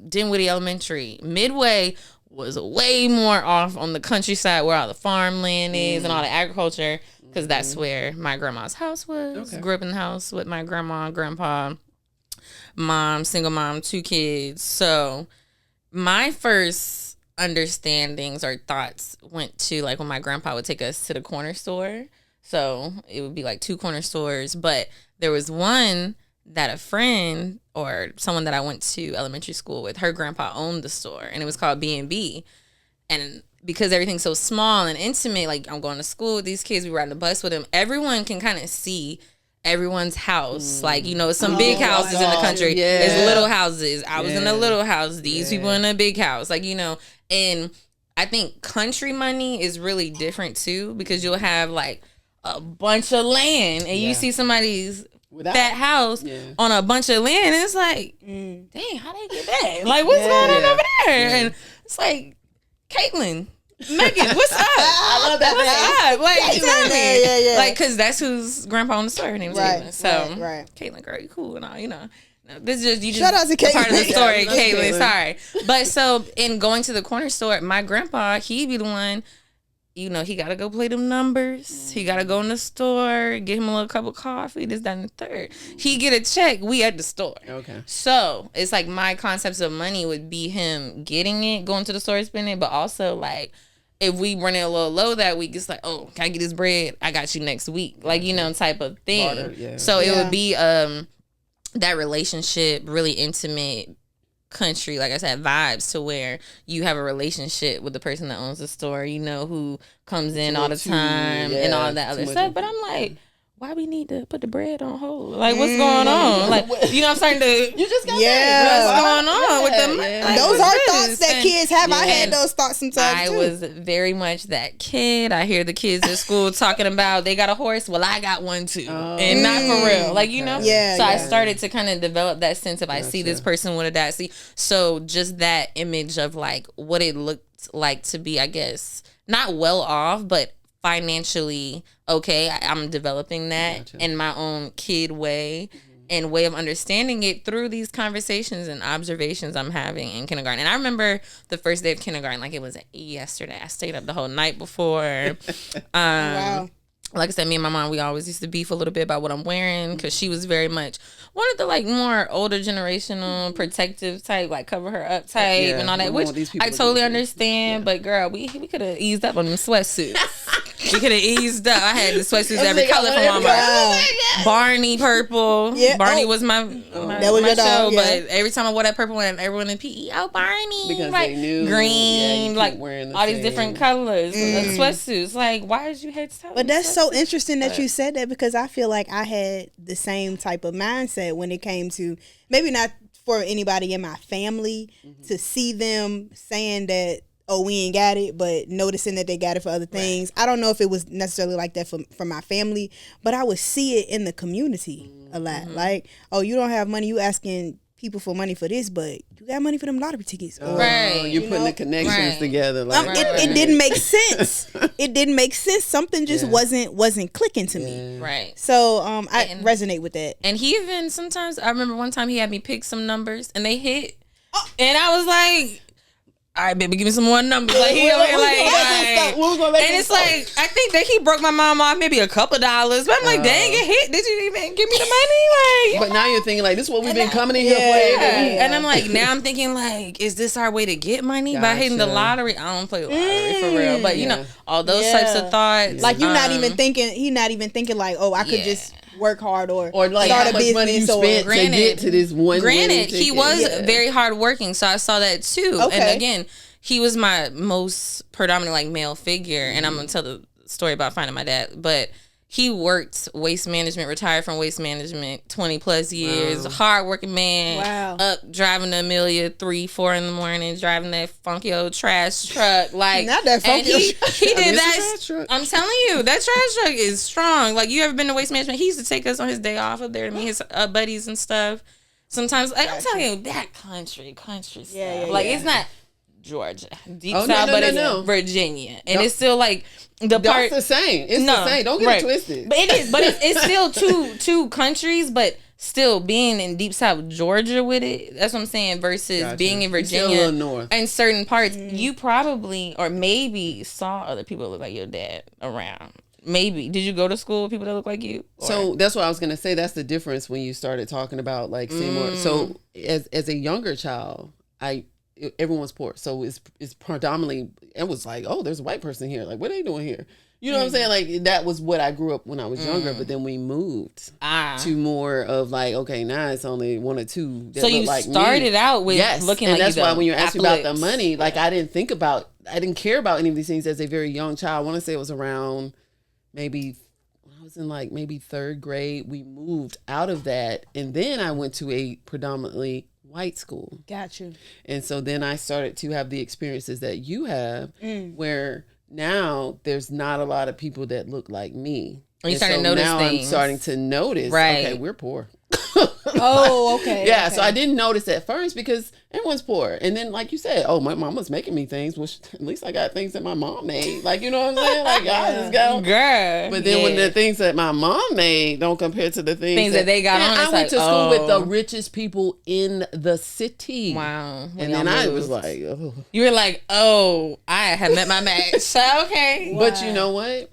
Dinwiddie Elementary. Midway was way more off on the countryside where all the farmland is and all the agriculture, because that's where my grandma's house was. Grew up in the house with my grandma and grandpa, mom, single mom, 2 kids. So my first understandings or thoughts went to like when my grandpa would take us to the corner store. So it would be like 2 corner stores, but there was one that a friend or someone that I went to elementary school with, her grandpa owned the store, and it was called B&B. And because everything's so small and intimate, like I'm going to school with these kids, we ride the bus with them, everyone can kind of see everyone's house. Like, you know, some big houses in the country. There's little houses. I was in a little house. These people in a big house. Like, you know, and I think country money is really different too, because you'll have like a bunch of land and you see somebody's fat house on a bunch of land, and it's like, dang, how they get that? Like, what's going on over there? And it's like, Caitlin, Megan, what's up? I love that. What's up? Like, tell me. Like, because that's whose grandpa owned the store. Her name was Caitlin. So, Caitlin, girl, you cool and all, you know. This is just
shout out to Caitlin.
Part of the story, Caitlin. Sorry, but so in going to the corner store, my grandpa, he be the one. You know, he gotta go play them numbers. He gotta go in the store, get him a little cup of coffee. This, that, and the third. He get a check. We at the store. Okay. So it's like my concepts of money would be him getting it, going to the store, spending it, but also like, if we run it a little low that week, it's like, oh, can I get this bread? I got you next week. Like, you know, type of thing. Barter, so it would be that relationship, really intimate country, like I said, vibes, to where you have a relationship with the person that owns the store, you know, who comes in all the time and all that other stuff. But I'm like, why we need to put the bread on hold? Like, what's going on? Like, you know, I'm starting to. You just got what's going on with them? Like,
those are thoughts that kids have. I had those thoughts sometimes too.
I was very much that kid. I hear the kids at school talking about they got a horse. Well, I got one too, and not for real. Like, you know. So I started to kind of develop that sense of I see this person with a dad. So just that image of like what it looked like to be, I guess, not well off, but financially okay. I'm developing that in my own kid way and way of understanding it through these conversations and observations I'm having in kindergarten. And I remember the first day of kindergarten like it was yesterday. I stayed up the whole night before. Wow. Like I said, me and my mom, we always used to beef a little bit about what I'm wearing, because she was very much one of the like more older generational protective type, like cover her up type and all that, which I totally understand. But girl, we could have eased up on them sweatsuits. We could have eased up. I had the sweatsuits every color for mama. Barney purple. Yeah. Barney was my show, but every time I wore that purple one, everyone in PE, oh Barney,
because
like
they knew
green, like all these different colors, sweatsuits. Like, why did you hate stuff?
But that's so interesting that you said that, because I feel like I had the same type of mindset when it came to, maybe not for anybody in my family, to see them saying that, oh, we ain't got it, but noticing that they got it for other things. I don't know if it was necessarily like that for my family, but I would see it in the community a lot. Like, oh, you don't have money, you asking people for money for this, but you got money for them lottery tickets.
You're putting the connections together. Like,
it didn't make sense. It didn't make sense. Something just wasn't clicking to me.
Right.
So I resonate with that.
And he even sometimes, I remember one time he had me pick some numbers and they hit, and I was like, all right, baby, give me some more numbers. Like, he over here like, and it's like, I think that he broke my mom off maybe a couple dollars. But I'm like, dang, it hit. Did you even give me the money? Like,
but now you're thinking like, this is what we've been coming in here for.
And I'm like, now I'm thinking like, is this our way to get money by hitting the lottery? I don't play the lottery for real. But you know, all those types of thoughts.
Like, you're not even thinking. He not even thinking like, oh, I could just work hard or
like
start
how
a
much
business
money you spent to get to this one.
Granted, he was very hardworking, so I saw that too. And again, he was my most predominant like male figure, and I'm gonna tell the story about finding my dad, but he worked waste management, retired from waste management 20 plus years, hard working man.
Wow.
Up driving to Amelia 3-4 in the morning, driving that funky old trash truck. Like,
not that funky.
and he did that.
Trash truck.
I'm telling you, that trash truck is strong. Like, you ever been to waste management? He used to take us on his day off up there to meet his buddies and stuff. Sometimes, like, I'm telling you, that country stuff. Like, it's not Georgia, deep south, but it's Virginia, and it's still like the part.
That's the same. It's the same. Don't get it twisted.
But it is. But it's still two countries, but still being in deep south Georgia with it. That's what I'm saying. Versus being in Virginia and certain parts, you probably or maybe saw other people that look like your dad around. Maybe. Did you go to school with people that look like you? Or?
So that's what I was gonna say. That's the difference when you started talking about like seeing more. So as a younger child, everyone's poor, so it's predominantly. It was like, oh, there's a white person here. Like, what are they doing here? You know what I'm saying? Like, that was what I grew up when I was younger. But then we moved to more of like, okay, now it's only one or two. That
so you
like
started out with looking
and
like
that's
you.
Why when you asked me about the money, like I didn't care about any of these things as a very young child. I want to say it was around maybe when I was in like maybe third grade. We moved out of that, and then I went to a predominantly white school.
Gotcha.
And so then I started to have the experiences that you have where now there's not a lot of people that look like me.
You started to notice things.
I'm starting to notice, okay, we're poor.
Oh, okay.
Yeah, okay. So I didn't notice at first because everyone's poor. And then, like you said, oh, my mama's making me things. Well, at least I got things that my mom made. Like, you know what I'm saying? Like, I just got...
Girl.
But then when the things that my mom made don't compare to the things
that they got on,
I went to school with the richest people in the city.
Wow.
And then I was like, oh.
You were like, oh, I have met my match. Okay.
Wow. But you know what?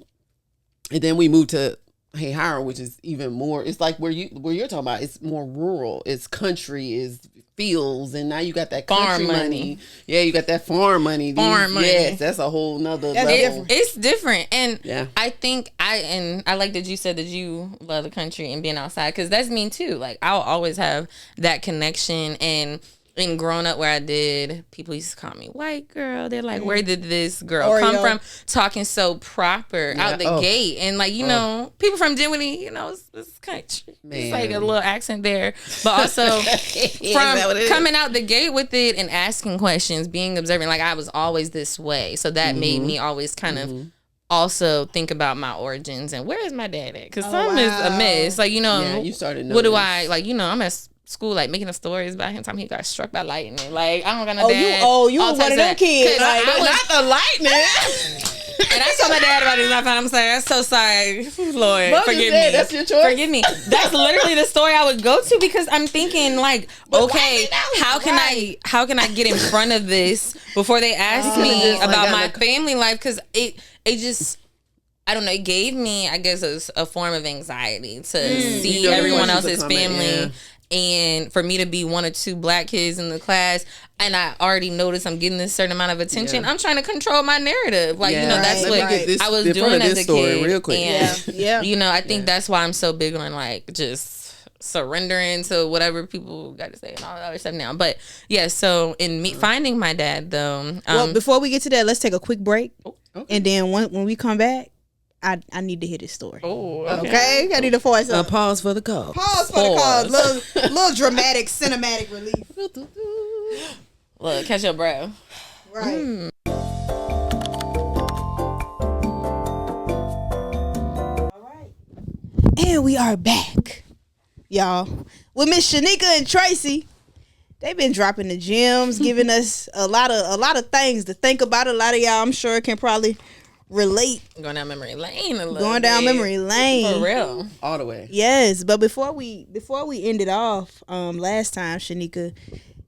And then we moved to Howard, which is even more. It's like where you're talking about. It's more rural. It's country. It's fields, and now you got that country farm money. Yeah, you got that farm money.
Farm money.
Yes, that's a whole nother level.
It's different, and I think I like that you said that you love the country and being outside because that's me too. Like I'll always have that connection and. And growing up where I did, people used to call me white girl. They're like, where did this girl come from? Talking so proper out the gate. And like, you know, people from Dinwiddie, you know, it's country. It's like a little accent there. But also from coming out the gate with it and asking questions, being observant. Like I was always this way. So that made me always kind of also think about my origins and where is my dad at? Because some is a mess. Like, you know,
you started
what do I, like, you know, I'm at school like making up stories about him time he got struck by lightning. Like I don't got no dad.
You were one of them kids.
Like, not the lightning.
And I told my dad about it and I found him saying, I'm so sorry. Lord, forgive me.
That's your choice.
Forgive me. That's literally the story I would go to because I'm thinking like, okay, how can I get in front of this before they ask me about my family life? Because it just I don't know. It gave me, I guess, a form of anxiety to see everyone else's family. And for me to be one or two black kids in the class, and I already noticed I'm getting this certain amount of attention, I'm trying to control my narrative. Like, you know, that's what I was doing as a kid.
Real quick.
And, you know, I think that's why I'm so big on, like, just surrendering to whatever people got to say and all that other stuff now. But, yeah, so in me finding my dad, though.
Well, before we get to that, let's take a quick break. And then when we come back, I need to hear this story.
Oh,
okay. I need to voice up.
Pause for the call.
Pause for the call. Little dramatic, cinematic relief.
Look, catch your breath.
Right. All right. And we are back, y'all, with Miss Shaneika and Tracy. They've been dropping the gems, giving us a lot of things to think about. A lot of y'all, I'm sure, can probably relate.
Going down memory lane a little
Going down memory lane.
For real.
All the way.
Yes, but before we ended off last time, Shaneika,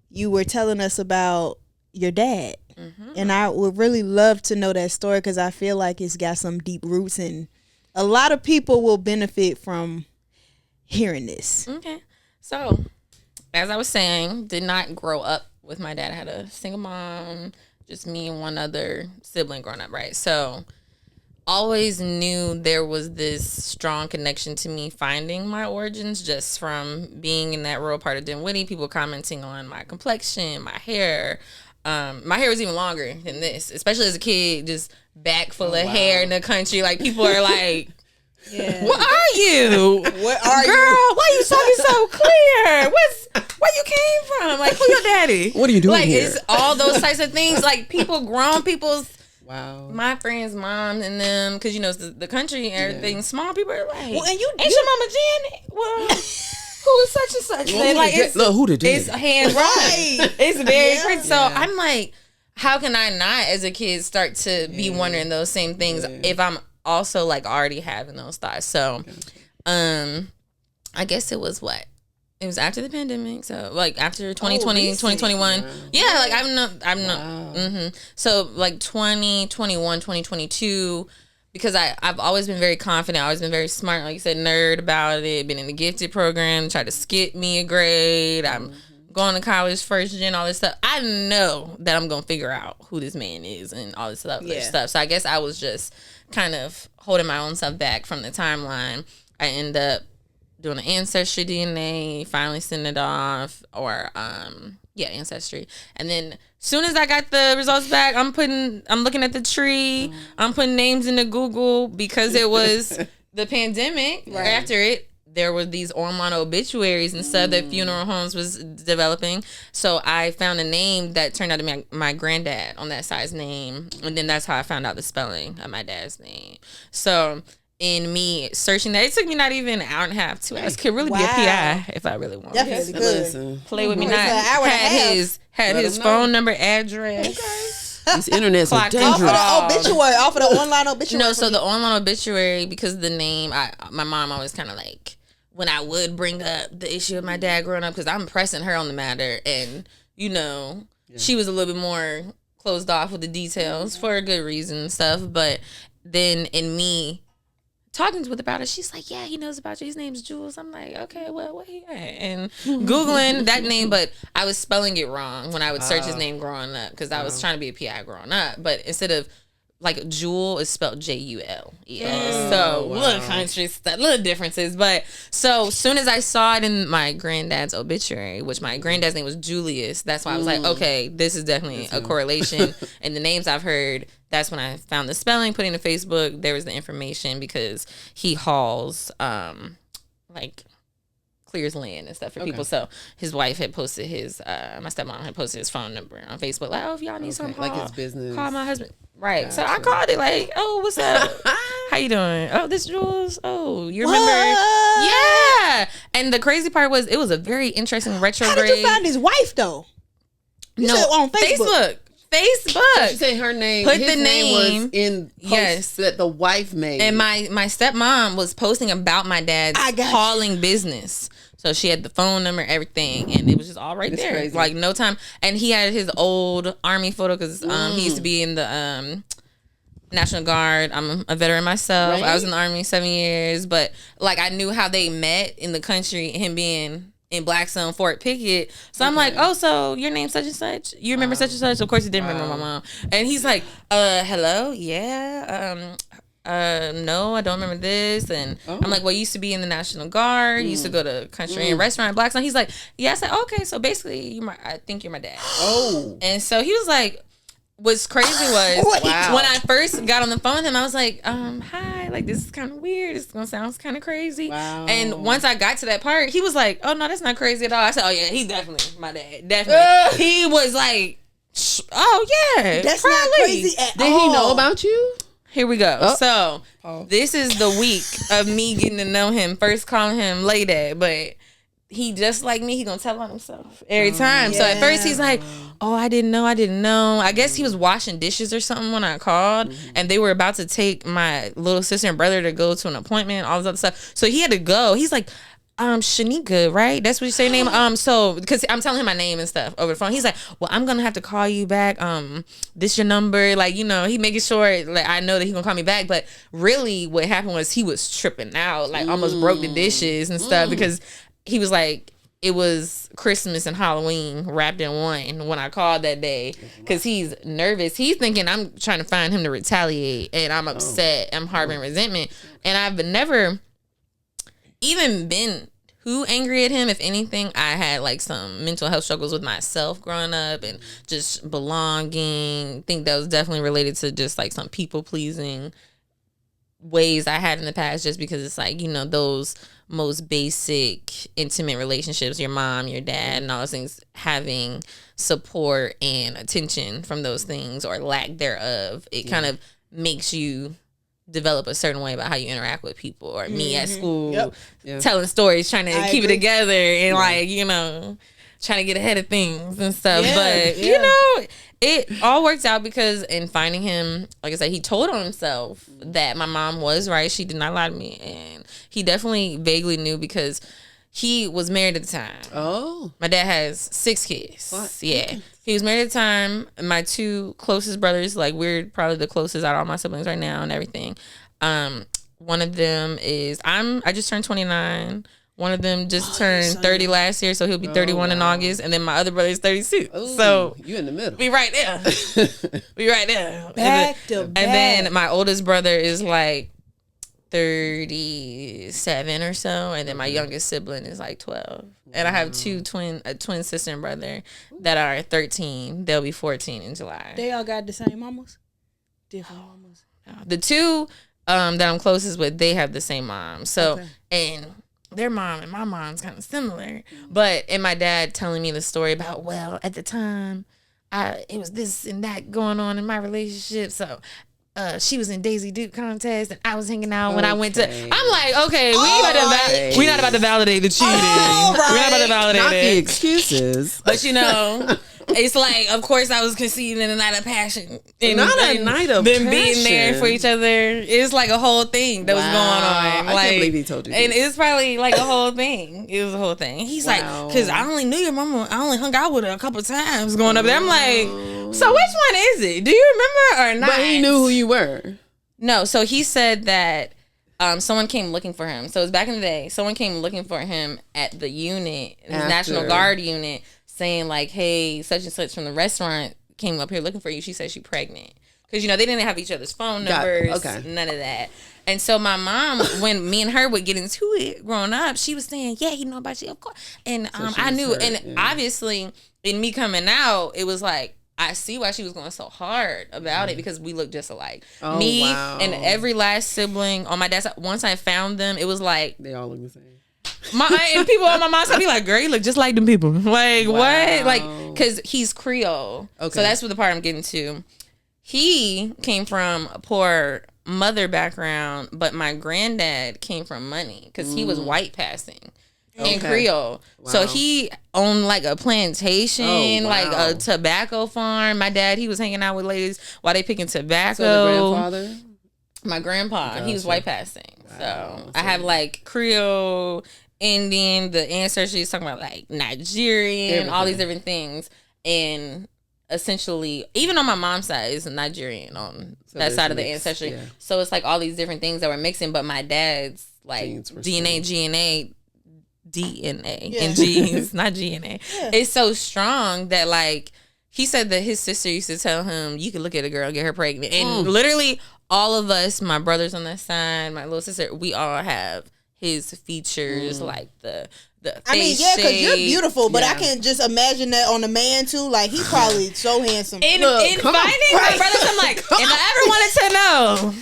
you were telling us about your dad. And I would really love to know that story because I feel like it's got some deep roots and a lot of people will benefit from hearing this.
Okay. So, as I was saying, did not grow up with my dad. I had a single mom, just me and one other sibling growing up, right? So always knew there was this strong connection to me finding my origins just from being in that rural part of Dinwiddie, people commenting on my complexion, my hair. My hair was even longer than this, especially as a kid, just back full of hair in the country. Like people are like,
Yeah.
What are you?
What are
Girl,
you?
why you talking so clear? Where you came from? Like, who your daddy?
What are you doing
like,
here?
It's all those types of things. Like, grown people's,
Wow.
my friends' moms and them, because, you know, it's the country and everything. Small people are like,
Well, and you
ain't your mama Janet? Well, who is such and such?
Well,
Like,
look, who the daddy?
it's hands right. It's very crazy. So
Yeah.
I'm like, how can I not, as a kid, start to be wondering those same things if I'm also like already having those thoughts? So, I guess it was what? It was after the pandemic, so like after 2020, 2021. Yeah, like I'm not. So like 2021, 2022, because I've always been very confident, always been very smart, like you said, nerd about it, been in the gifted program, tried to skip me a grade. I'm going to college first gen, all this stuff. I know that I'm going to figure out who this man is and all this other stuff. So I guess I was just kind of holding my own self back from the timeline. I end up doing an ancestry DNA, finally send it off, or ancestry. And then soon as I got the results back, I'm looking at the tree, I'm putting names into Google because it was the pandemic. Right. After it, there were these online obituaries and stuff that funeral homes was developing. So I found a name that turned out to be my granddad on that side's name. And then that's how I found out the spelling of my dad's name. So in me searching that, it took me not even an hour and a half, 2 hours. Could really be a PI if I really wanted.
Definitely could.
Play with me. Not had his phone number, address.
These internets are dangerous.
Off of the online obituary.
No, so the online obituary, because of the name, my mom always kind of like, when I would bring up the issue of my dad growing up, because I'm pressing her on the matter, and you know, she was a little bit more closed off with the details for a good reason and stuff. But then in me talking with about it, she's like, yeah, he knows about you. His name's Jules. I'm like, okay, well, where he at? And Googling that name, but I was spelling it wrong when I would search his name growing up, because I was trying to be a PI growing up. But instead of, like, Jewel is spelled Jules. So little country stuff, little differences. But so soon as I saw it in my granddad's obituary, which my granddad's name was Julius, that's why I was like, okay, this is definitely a correlation. And the names I've heard, that's when I found the spelling, put it in Facebook. There was the information, because he hauls like clears land and stuff for people. So his wife had posted his my stepmom had posted his phone number on Facebook, like, oh, if y'all need something,
like his business,
call my husband. Right. Gotcha. So I called it like, oh, what's up? How you doing? Oh, this Jules. Oh, you remember? Yeah. And the crazy part was, it was a very interesting retrograde.
How did you find his wife though? You said on Facebook.
So she said her name.
Put
his
the name
was in posts that the wife made, and
my stepmom was posting about my dad's hauling business. So she had the phone number, everything, and it was just all right there. Crazy. Like, no time. And he had his old Army photo, because he used to be in the National Guard. I'm a veteran myself. Right. I was in the Army 7 years, but like, I knew how they met in the country, him being in Blackstone, Fort Pickett. So I'm like, oh, so your name's such and such? You remember such and such? Of course he didn't remember my mom. And he's like, hello? Yeah. No, I don't remember this. And I'm like, well, you used to be in the National Guard. You used to go to country and restaurant Blackstone. He's like, yeah. I said, okay, so basically I think you're my dad. Oh. And so he was like, what's crazy was when I first got on the phone with him, I was like, hi, like, this is kind of weird. This is going to sound kind of crazy. Wow. And once I got to that part, he was like, oh, no, that's not crazy at all. I said, oh, yeah, he's definitely my dad. Definitely. He was like, oh, yeah.
That's probably not crazy at all.
Did he know about you?
Here we go. So this is the week of me getting to know him. First calling him Lay Dad, but he just like me. He gonna tell on himself every time. Yeah. So at first he's like, "Oh, I didn't know. I guess he was washing dishes or something when I called, and they were about to take my little sister and brother to go to an appointment, all this other stuff. So he had to go. He's like, Shaneika, right? That's what you say your name. So because I'm telling him my name and stuff over the phone, he's like, well, I'm gonna have to call you back. This your number, like, you know, he making sure like I know that he gonna call me back. But really, what happened was he was tripping out, like almost broke the dishes and stuff because he was like, it was Christmas and Halloween wrapped in one when I called that day because he's nervous. He's thinking I'm trying to find him to retaliate, and I'm upset. I'm harboring resentment, and I've never even been too angry at him. If anything, I had like some mental health struggles with myself growing up and just belonging. I think that was definitely related to just like some people pleasing ways I had in the past, just because it's like, those most basic intimate relationships, your mom, your dad, and all those things, having support and attention from those things or lack thereof, it kind of makes you develop a certain way about how you interact with people. Or me at school telling stories, trying to keep it together and trying to get ahead of things and stuff. But it all worked out because in finding him, like I said, he told on himself that my mom was right. She did not lie to me. And he definitely vaguely knew because he was married at the time. Oh. My dad has 6 kids. What? Yeah. He was married at the time. My 2 closest brothers, like we're probably the closest out of all my siblings right now and everything. One of them is, I just turned 29. One of them just turned 30 last year, so he'll be 31 in August. And then my other brother is 32. Ooh, so
you in the middle.
We right there.
Back to back.
And then my oldest brother is like 37 or so. And then my youngest sibling is like 12. And I have a twin sister and brother that are 13. They'll be 14 in July.
They all got the same mamas? Different mamas?
The 2 that I'm closest with, they have the same mom. So, and their mom and my mom's kind of similar. But, and my dad telling me the story about, well, at the time, it was this and that going on in my relationship. So, she was in Daisy Duke contest and I was hanging out when I went to. I'm like, okay, we're not about to validate the cheating. We're not about to validate
not
it.
The excuses.
But it's like, of course, I was conceived in a night of passion. And,
not a night of
them
passion.
being there for each other. It's like a whole thing that was going on.
I can't believe he told you.
And it's probably like a whole thing. It was a whole thing. He's like, because I only knew your mama. I only hung out with her a couple times going up there. I'm like, so which one is it? Do you remember or not?
But he knew who you were.
No, so he said that someone came looking for him. So it was back in the day. Someone came looking for him at the unit, the National Guard unit, saying like, hey, such and such from the restaurant came up here looking for you. She said she's pregnant. Because, they didn't have each other's phone numbers, none of that. And so my mom, when me and her would get into it growing up, she was saying, yeah, he know about you, of course. And so I knew. Obviously, in me coming out, it was like, I see why she was going so hard about it because we look just alike. Me and every last sibling on my dad's side, once I found them, it was like...
They all look the same.
And people on my mom's side be like, girl, you look just like them people. Like, what? Like, because he's Creole. Okay. So that's what the part I'm getting to. He came from a poor mother background, but my granddad came from money because he was white passing. In Creole. Wow. So he owned like a plantation, like a tobacco farm. My dad, he was hanging out with ladies while they picking tobacco.
So the grandfather?
My grandpa, he was white passing. Wow. So I have like Creole, Indian, the ancestry is talking about like Nigerian, all these different things. And essentially, even on my mom's side, is Nigerian on that side of the ancestry. Yeah. So it's like all these different things that were mixing, but my dad's like DNA, and genes, not GNA. Yeah. It's so strong that like he said that his sister used to tell him, you can look at a girl and get her pregnant. And literally all of us, my brothers on that side, my little sister, we all have his features, like the face
because you're beautiful, but I can just imagine that on a man too. Like he's probably so handsome.
In finding my brothers, I'm like, if I ever wanted to know,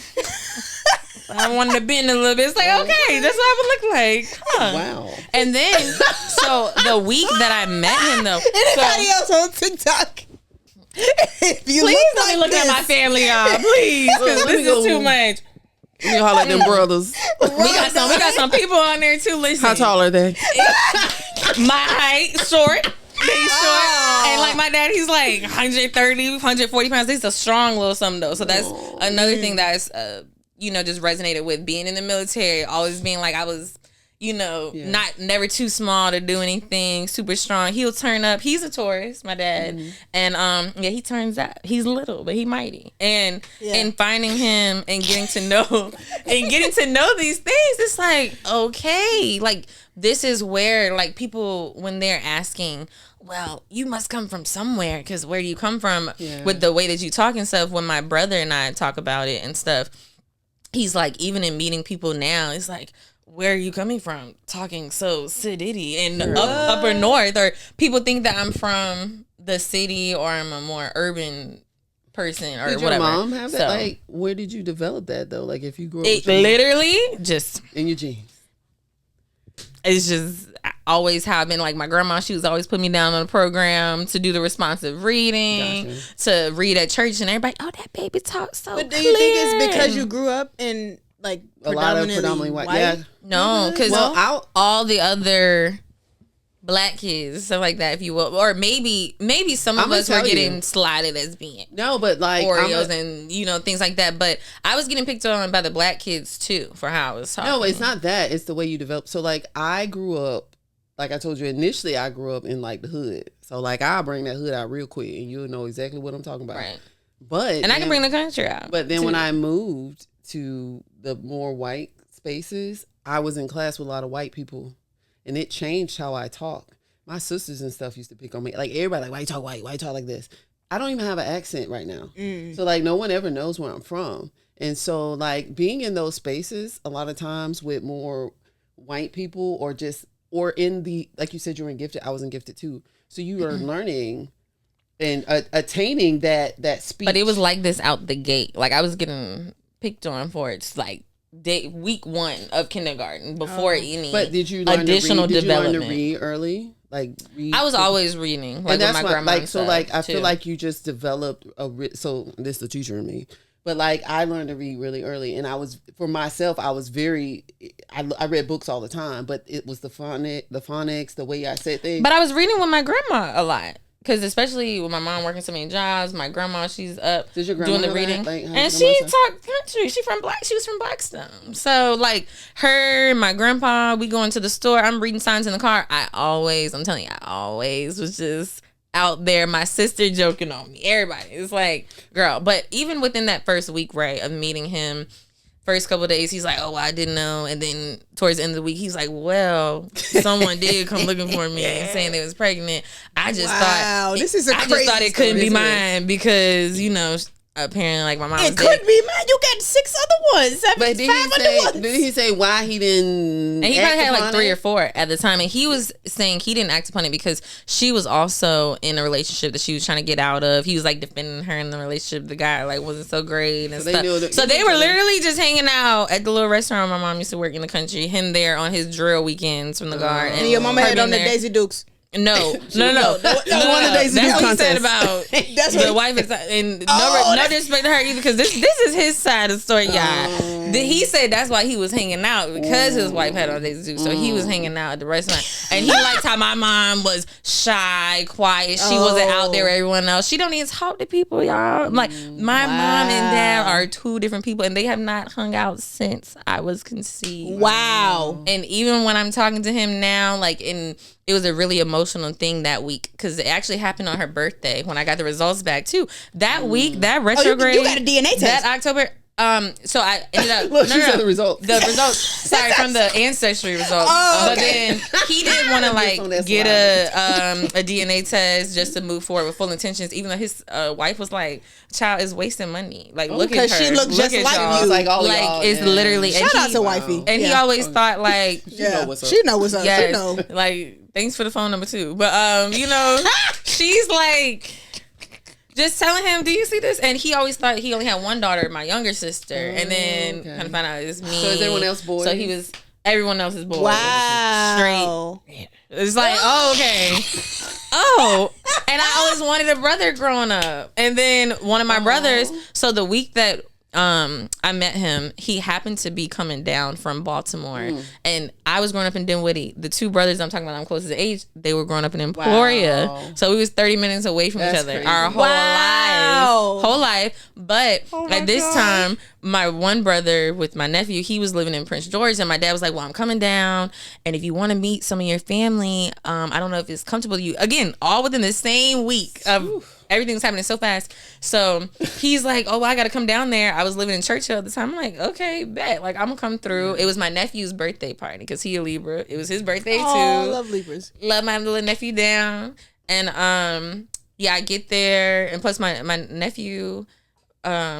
I wanted to bend a little bit. It's like, okay, that's what I would look like. Huh. Wow. And then, so the week that I met him, though.
Anybody else on TikTok?
Please don't be looking at my family, y'all. Please, because this is too much.
You holler at them brothers.
We got some people on there too. Listen.
How tall are they?
My height, short. They short. And like my dad, he's like 130, 140 pounds. He's a strong little something though. So that's another thing that's just resonated with being in the military, always being like I was, never too small to do anything, super strong. He'll turn up. He's a Taurus, my dad. And he turns up. He's little, but he mighty. And finding him and getting to know these things, it's like, okay, like this is where like people when they're asking, well, you must come from somewhere because where do you come from with the way that you talk and stuff. When my brother and I talk about it and stuff, he's like, even in meeting people now, it's like, where are you coming from? Talking so city and upper north, or people think that I'm from the city or I'm a more urban person or
Did
whatever.
your mom have
So,
that? Like, where did you develop that though? Like, if you grew up
it
with your mom
literally just
in your genes.
it's just always how I've been. Like my grandma, she was always putting me down on a program to do the responsive reading, to read at church, and everybody, oh, that baby talks so
But do
clear.
you think it's because you grew up in like
A lot of predominantly white. Yeah.
No, because all the other black kids, stuff like that, if you will, or maybe some of us were getting slotted as being
no, but like
Oreos and things like that. But I was getting picked on by the black kids too for how I was talking.
No, it's not that. It's the way you develop. So like I grew up, like I told you initially, I grew up in like the hood. So like I'll bring that hood out real quick, and you'll know exactly what I'm talking about.
Right.
And
I can bring the country out.
But then
too.
when I moved to the more white spaces, I was in class with a lot of white people, and it changed how I talk. My sisters and stuff used to pick on me. Like everybody, like, why you talk white? Why you talk like this? I don't even have an accent right now. So like no one ever knows where I'm from. And so like being in those spaces a lot of times with more white people or in the, like you said, you were in gifted. I was in gifted too. So you are learning and attaining that speech.
But it was like this out the gate. Like I was getting picked on for it's like week 1 of kindergarten before any.
But did you learn
additional
to read?
development?
Did you learn to read early? Like read.
I was always reading, like
and that's
with my
why,
grandma.
like so, like I
too.
feel like you just developed so this is the teacher in me. But like I learned to read really early, and I was for myself. I was I read books all the time, but it was the phonics, the way I said things.
But I was reading with my grandma a lot. Because especially with my mom working so many jobs, my grandma, she's up
Does your grandma
doing the reading. And she
she
talked country. She was from Blackstone. So like her, my grandpa, we going to the store. I'm reading signs in the car. I'm telling you, I always was just out there. My sister joking on me. Everybody. It's like, girl. But even within that first week, right, of meeting him, first couple of days, he's like, oh, well, I didn't know. And then towards the end of the week, he's like, well, someone did come looking for me and saying they was pregnant. I just thought it couldn't be mine because, apparently like my mom
it could be mine. You got 6 other ones.
But did he say why he didn't?
And he probably had like 3 or 4 at the time, and he was saying he didn't act upon it because she was also in a relationship that she was trying to get out of. He was like defending her in the relationship. The guy like wasn't so great and stuff. So they were literally just hanging out at the little restaurant my mom used to work in the country. Him there on his drill weekends from the guard,
and your mama had on the Daisy Dukes.
No. That's what he said about the wife and no disrespect to her either, because this is his side of the story, y'all. He said that's why he was hanging out because his wife had on Daisy Dukes, so he was hanging out at the restaurant, and he liked how my mom was shy, quiet. She wasn't out there with everyone else. She don't even talk to people, y'all. Like my mom and dad are 2 different people, and they have not hung out since I was conceived.
Wow.
And even when I'm talking to him now, like it was a really emotional thing that week because it actually happened on her birthday when I got the results back too. That week, that retrograde,
you got a DNA test
that October. So I ended up.
Look, she said the results.
The results. Sorry, from the ancestry results. But then he didn't want to like get a DNA test just to move forward with full intentions, even though his wife was like, "Child is wasting money. Like, look at her.
She looked just like
y'all.
you.
Like all
like
y'all,
it's literally."
Shout out to wifey.
And he always thought like,
She know what's up.
She know what's up.
yes,
She know.
like thanks for the phone number too. But she's like. Just telling him, do you see this? And he always thought he only had one daughter, my younger sister. And then kind of found out it's me.
So is everyone else boys?
So everyone else is boys.
Wow.
Straight. It's like, oh, okay. Oh. And I always wanted a brother growing up. And then one of my brothers, so the week that I met him, he happened to be coming down from Baltimore, and I was growing up in Dinwiddie. The 2 brothers I'm talking about, I'm closest to age, they were growing up in Emporia. Wow. So we was 30 minutes away from each other crazy. Our whole life. But at this time, my one brother with my nephew, he was living in Prince George, and my dad was like, well, I'm coming down, and if you want to meet some of your family, I don't know if it's comfortable to you. Again, all within the same week of everything's happening so fast. So he's like, oh, well, I got to come down there. I was living in Churchill at the time. I'm like, okay, bet. Like, I'm going to come through. It was my nephew's birthday party because he a Libra. It was his birthday, too.
Oh, love Libras.
Love my little nephew down. And, I get there. And plus, my nephew,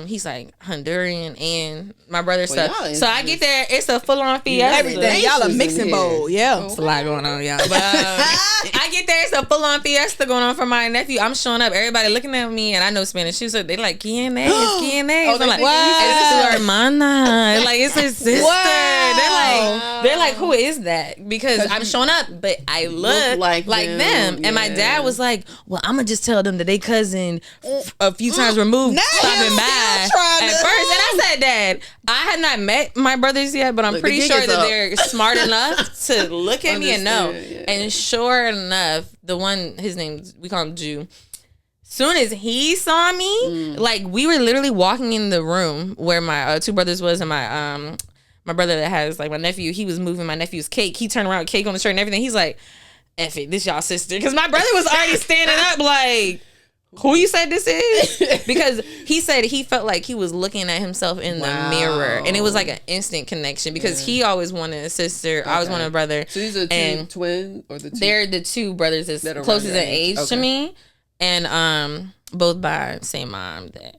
he's like Honduran and my brother's
Well,
stuff.
y'all
So I get there, it's a full on fiesta.
Everything. Y'all a mixing bowl. Yeah.
It's a lot going on, y'all. But I get there, it's a full on fiesta going on for my nephew. I'm showing up, everybody looking at me, and I know Spanish. She said, they like, ¿Quién es? ¿Quién es? I'm like, it's su hermana. Like, it's his sister.
Wow.
They're like, who is that? Because I'm showing up, but I look like them. And my dad was like, well, I'm gonna just tell them that they cousin a few times removed stopping by at first. And I said, Dad, I had not met my brothers yet, but I'm pretty sure that they're smart enough to look at me and know. Yeah. And sure enough, the one, his name, we call him Jew. Soon as he saw me, like we were literally walking in the room where my two brothers was, and my brother that has like my nephew, he was moving my nephew's cake. He turned around with cake on the shirt and everything. He's like, F it, this y'all sister. Because my brother was already standing up like, who you said this is? Because he said he felt like he was looking at himself in the mirror. And it was like an instant connection because he always wanted a sister. I always wanted a brother.
So these are two twin or the two?
They're the two brothers that's closest in age to me. And both by same mom that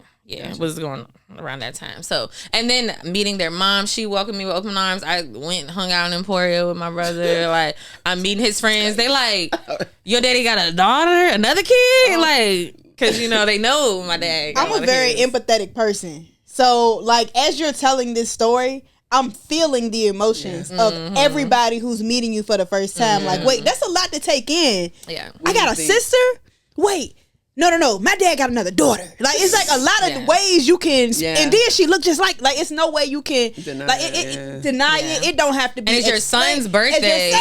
was going around that time. So, and then meeting their mom, she welcomed me with open arms. I went and hung out in Emporia with my brother. Like, I'm meeting his friends. They like, your daddy got a daughter, another kid? Like, because, you know, they know my dad.
I'm a very empathetic person. So, like, as you're telling this story, I'm feeling the emotions of everybody who's meeting you for the first time. Like, wait, that's a lot to take in.
Yeah.
I got a sister? Wait. No. My dad got another daughter. Like, it's like a lot of ways you can, and then she looked just like it's no way you can deny it. It don't have to be.
And it's your son's birthday.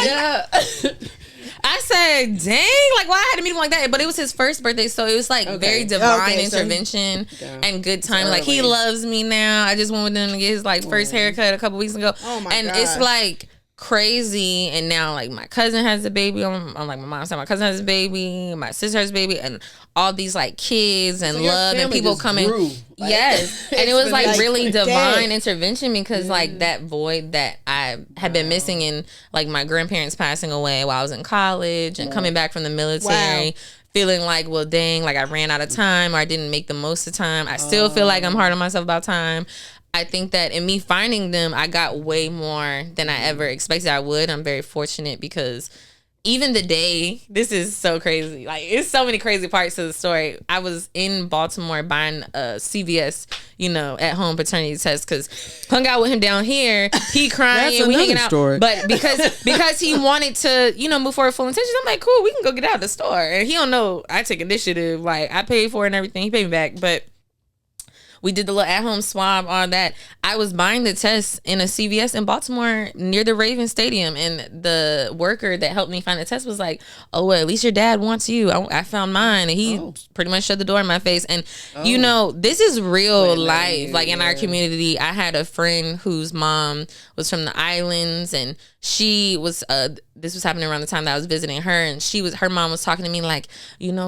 I said, dang, like, why I had to meet him like that? But it was his first birthday, so it was like very divine intervention and good time. Like, he loves me now. I just went with him to get his like first haircut a couple weeks ago. Oh my God. It's like crazy. And now like my cousin has a baby. I'm like, my mom said my cousin has a baby, my sister has a baby, and all these like kids and love and people coming. Like, yes. And it was like really divine intervention because like that void that I had been missing in like my grandparents passing away while I was in college and coming back from the military. Feeling like, well, dang, like I ran out of time or I didn't make the most of time. I still feel like I'm hard on myself about time. I think that in me finding them, I got way more than I ever expected I would. I'm very fortunate because even the day, this is so crazy. Like, it's so many crazy parts to the story. I was in Baltimore buying a CVS, at home paternity test because hung out with him down here. He crying, we hanging out. Story. But because he wanted to, move forward full intentions, I'm like, cool, we can go get out of the store. And he don't know I take initiative. Like, I paid for it and everything. He paid me back, but we did the little at-home swab, all that. I was buying the test in a CVS in Baltimore near the Ravens Stadium, and the worker that helped me find the test was like, oh, well, at least your dad wants you. I found mine, and he pretty much shut the door in my face. And, this is real life. Like, in our community, I had a friend whose mom was from the islands, and she was this was happening around the time that I was visiting her, and her mom was talking to me like,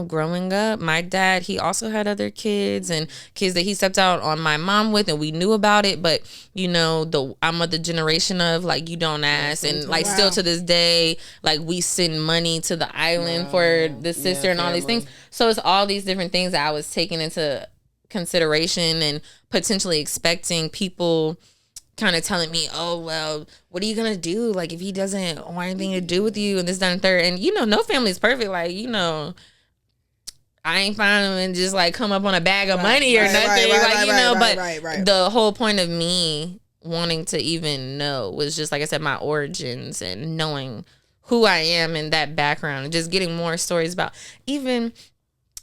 growing up, my dad, he also had other kids and kids that he stepped out on my mom with, and we knew about it, but I'm of the generation of like, you don't ask, and like still to this day, like we send money to the island for the sister and all these things. So it's all these different things that I was taking into consideration and potentially expecting people kind of telling me, oh, well, what are you gonna do like if he doesn't want anything to do with you and this, that, and third. And no family is perfect. Like, I ain't find him and just like come up on a bag of money or nothing. But the whole point of me wanting to even know was just, like I said, my origins and knowing who I am and that background and just getting more stories about even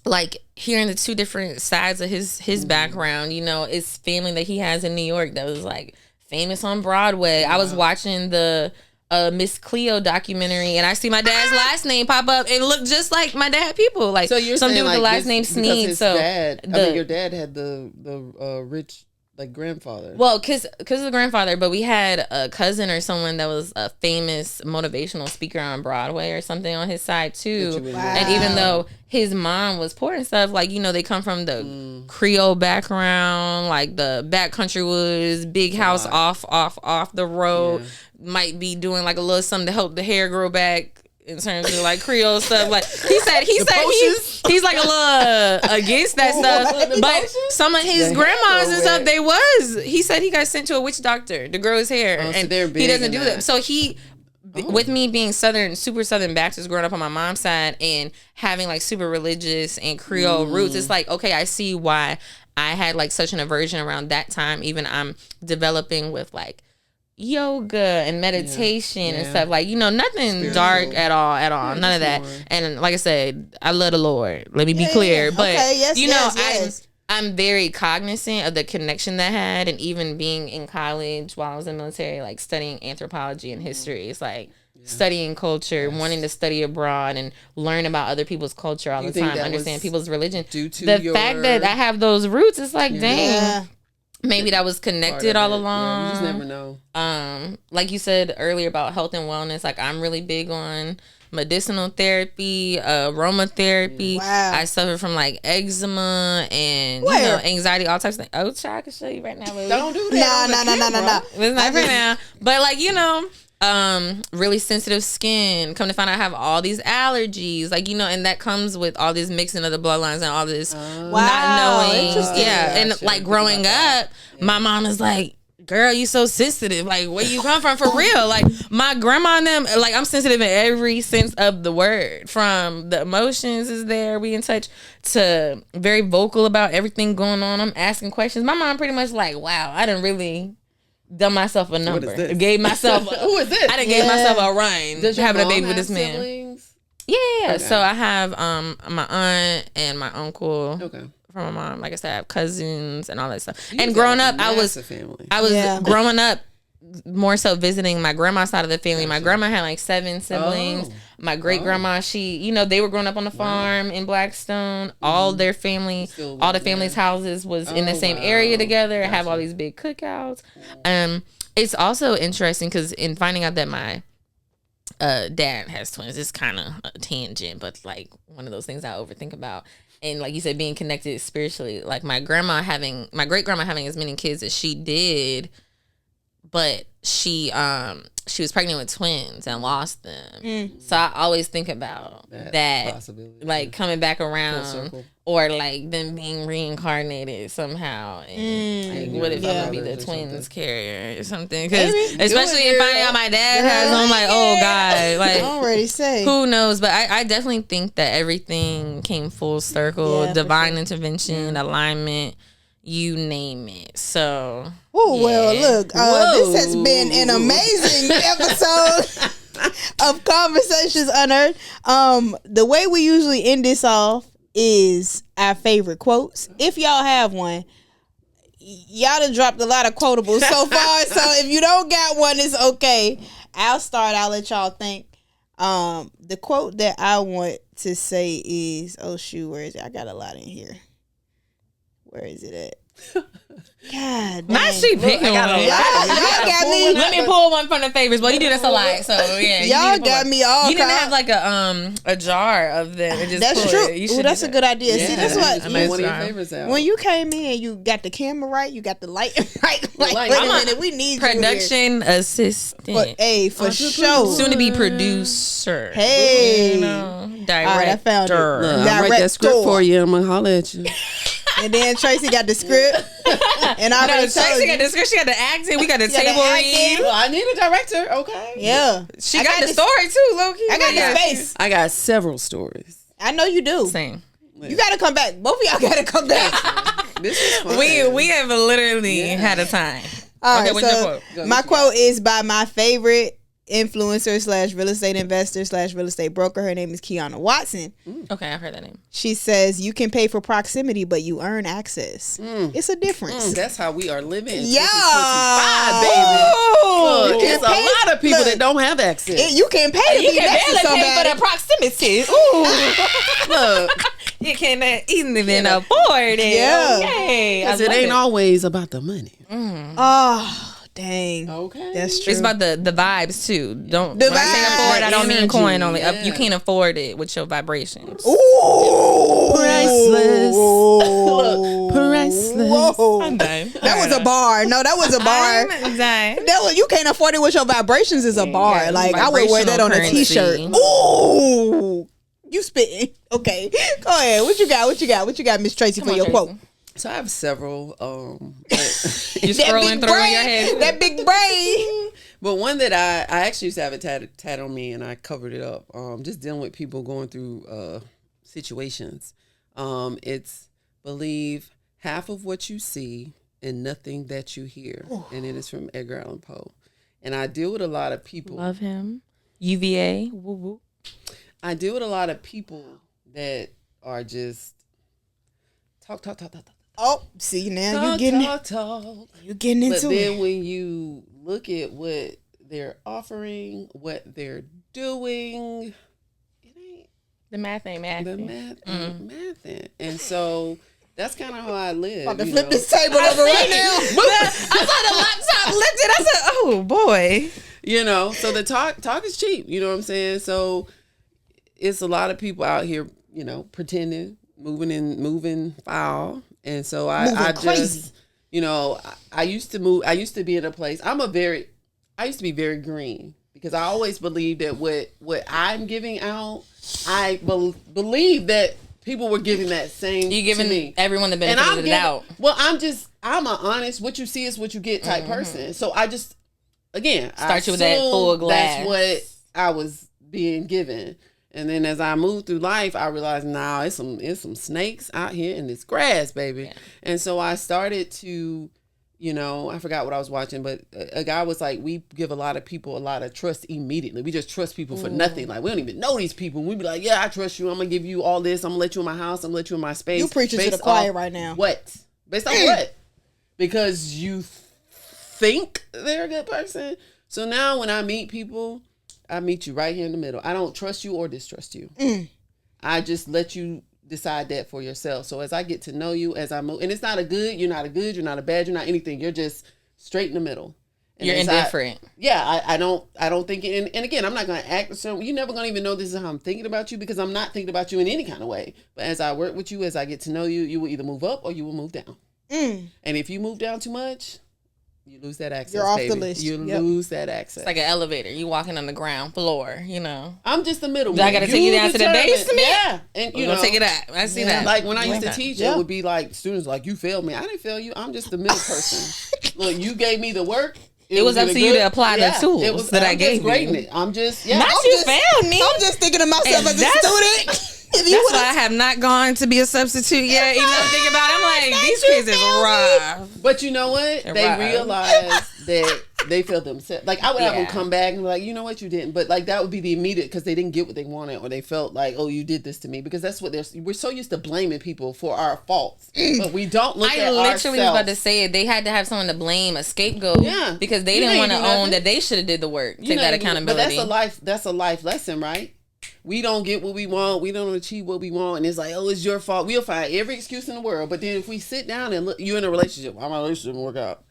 like hearing the two different sides of his background. It's family that he has in New York that was like famous on Broadway. I was watching the Miss Cleo documentary, and I see my dad's last name pop up and look just like my dad people. Like, so you're some dude with the last name Sneed. So
your dad had the rich like grandfather.
Well, because of the grandfather, but we had a cousin or someone that was a famous motivational speaker on Broadway or something on his side too. And even though his mom was poor and stuff, like, they come from the Creole background, like the backcountry woods, big house off the road, might be doing like a little something to help the hair grow back in terms of like Creole stuff. Like he said he's like a little against that stuff. But some of his grandmas and stuff, he said he got sent to a witch doctor to grow his hair, and he doesn't do that. So with me being super Southern Baptist, growing up on my mom's side and having like super religious and Creole roots, it's like, okay, I see why I had like such an aversion around that time. Even I'm developing with like yoga and meditation and stuff, like, nothing spiritual, dark at all, none of that. And like I said, I love the Lord, let me be clear, but I'm very cognizant of the connection that I had, and even being in college while I was in the military, like studying anthropology and history. It's like studying culture, wanting to study abroad and learn about other people's culture all the time, understand people's religion. The fact that I have those roots, it's like, dang, maybe that was connected all along.
You just never know.
Like you said earlier about health and wellness, like I'm really big on medicinal therapy, aromatherapy. Wow. I suffer from like eczema and anxiety, all types of things. Oh, child, I can show you right now. Baby.
Don't do that.
No. It's not right now. But like, really sensitive skin. Come to find out I have all these allergies, like, and that comes with all this mixing of the bloodlines and all this not knowing. And like growing up, my mom is like, girl, you so sensitive. Like, where you come from for real? Like, my grandma and them, like, I'm sensitive in every sense of the word. From the emotions is there, we in touch, to very vocal about everything going on. I'm asking questions. My mom pretty much like, wow, I done really done myself a number. Gave myself
who is this?
I done gave myself a run.
Does
having
your
a baby
mom
with this man.
Siblings?
Yeah.
Okay.
So I have my aunt and my uncle.
Okay.
From my mom, like I said, I have cousins and all that stuff. And growing up, I was
family.
Growing up more so visiting my grandma's side of the family. My grandma had like 7 siblings. My great grandma, she, they were growing up on the farm in Blackstone. All their family, all the family's houses was in the same area together. Have all these big cookouts. It's also interesting because in finding out that my dad has twins, it's kind of a tangent, but like one of those things I overthink about. And like you said, being connected spiritually, like my great grandma having as many kids as she did, but she was pregnant with twins and lost them. So I always think about that possibility, like coming back around, or like them being reincarnated somehow. And like, what if I'm gonna be the twins carrier or something? Because especially if finding out my dad has, I'm like, oh God, like
I already say,
who knows? But I definitely think that everything came full circle, divine intervention, alignment. You name it. So,
well, look, this has been an amazing episode of Conversations Unearthed. The way we usually end this off is our favorite quotes. If y'all have one, y'all done dropped a lot of quotables so far. So if you don't got one, it's okay. I'll start. I'll let y'all think. The quote that I want to say is, where is it? I got a lot in here. Where is it at? God,
not she picking one.
Y'all got me.
Let me pull one from the favorites. Well, you do this a lot, so yeah.
Y'all got me all.
You didn't have like a jar of them. And just
that's true. That's a good idea.
Yeah.
See, that's what.
One of your favorites out.
When you came in, you got the camera right, you got the light right. Like, wait a minute, we need
production assistant.
For sure.
Soon to be producer.
Hey,
director.
I found it.
I'll write that script for you. I'm gonna holler at you.
And then Tracy got the script. And
Tracy got the script. She got the acting. We got the table read.
Well, I need a director. Okay.
Yeah.
She got the story too, Loki.
I got the space.
I got several stories.
I know you do.
Same.
You got to come back. Both of y'all got to come back.
This is fun.
We have literally had a time.
All right, what's your quote? My quote is by my favorite influencer / real estate investor / real estate broker. Her name is Kiana Watson.
Okay, I've heard that name.
She says, you can pay for proximity, but you earn access. It's a difference.
That's how we are living.
Yeah.
2025, baby. Look, there's a lot of people that don't have access.
You can pay to be next to somebody.
Pay for the proximity. Ooh. Look. You can't even afford it.
Yeah.
Okay.
Because it ain't always about the money.
Dang.
Okay.
That's true.
It's about the vibes too. Don't
The
when I say
vibes.
afford, I don't mean
Energy,
coin only.
yeah.
You can't afford it with your vibrations.
Ooh.
Priceless.
Look,
priceless.
Whoa.
I'm done.
That was a bar. No, that was a bar.
I'm done.
That was, you can't afford it with your vibrations is a bar.
Yeah,
Like I would wear that on a
vibrational
t-shirt.
currency.
Ooh. You spitting. Okay. Go ahead. What you got? What you got, Miss Tracy, for
on,
your
Tracy.
quote?
So I have several.
You scrolling through in your head.
That big brain.
But one that I actually used to have it tatted on me, and I covered it up. Just dealing with people going through situations. It's believe half of what you see and nothing that you hear, and it is from Edgar Allan Poe. And I deal with a lot of people.
Love him. UVA. Woo woo.
I deal with a lot of people that are just talk.
Oh, see now
Talk.
you getting into
But then
it.
when you look at what they're offering, what they're doing, it ain't
The math ain't math.
the math ain't mathing. And so that's kind of how I live.
About to
you
flip
know?
this table over right now.
I saw the laptop lifted. I said, "Oh boy."
You know, so the talk is cheap. You know what I'm saying? So it's a lot of people out here, you know, pretending, moving foul. And so I
crazy.
just, you know, I used to move. I used to be in a place. I used to be very green because I always believed that what I'm giving out, I believe that people were giving that same.
You
to
giving
me.
everyone the
And
benefit of the doubt.
Well, I'm an honest, what you see is what you get type person. So I just, again,
Start you with that full glass.
That's what I was being given. And then as I moved through life, I realized, nah, it's some snakes out here in this grass, baby.
Yeah.
And so I started to, you know, I forgot what I was watching, but a guy was like, we give a lot of people a lot of trust immediately. We just trust people for nothing. Like, we don't even know these people. We be like, yeah, I trust you. I'm going to give you all this. I'm going to let you in my house. I'm going to let you in my space.
You preaching to the
Based
choir
off
right now.
What? Based on what? Because you think they're a good person. So now when I meet people, I meet you right here in the middle. I don't trust you or distrust you. I just let you decide that for yourself. So as I get to know you, as I move, and it's not a good, you're not a bad, you're not anything. You're just straight in the middle. And
You're indifferent.
I don't think, and again, I'm not going to act so. You're never going to even know this is how I'm thinking about you because I'm not thinking about you in any kind of way. But as I work with you, as I get to know you, you will either move up or you will move down. And if you move down too much, you lose that access.
You're off
baby.
the list.
You
Yep.
lose that access.
It's like an elevator. You walking on the ground floor, you know.
I'm just the middle.
I gotta take you down to the
determine.
basement?
Yeah, and
We're
you
gonna
know,
take it out. I see that.
like when I used to
Yeah.
teach,
Yeah.
it would be like students like, you failed me. I didn't fail you. I'm just the middle person. Look, you gave me the work.
It was up
either
to you to apply the tools that I
I'm
gave
just grading
you.
it. I'm just
Not
I'm
you
just-
found me.
I'm just thinking of myself
And
as a
that's-
student. If you
That's
would've-
why I have not gone to be a substitute yet. You know, think about it. I'm like, these kids is rough.
But you know what? They
Right.
realized that they felt themselves. Like I would have them
Yeah.
come back and be like, you know what, you didn't. But like that would be the immediate because they didn't get what they wanted or they felt like, oh, you did this to me because that's what we're so used to blaming people for our faults, but we don't look
I
at
literally
ourselves.
was about to say it. They had to have someone to blame, a scapegoat.
Yeah.
Because they
You
didn't
know
want
you
to
do
own
nothing.
that they should have did the work.
You
Take
know
that
you do-
accountability.
But that's a life lesson, right? We don't get what we want. We don't achieve what we want. And it's like, oh, it's your fault. We'll find every excuse in the world. But then if we sit down and look, you're in a relationship. Why my relationship didn't work out?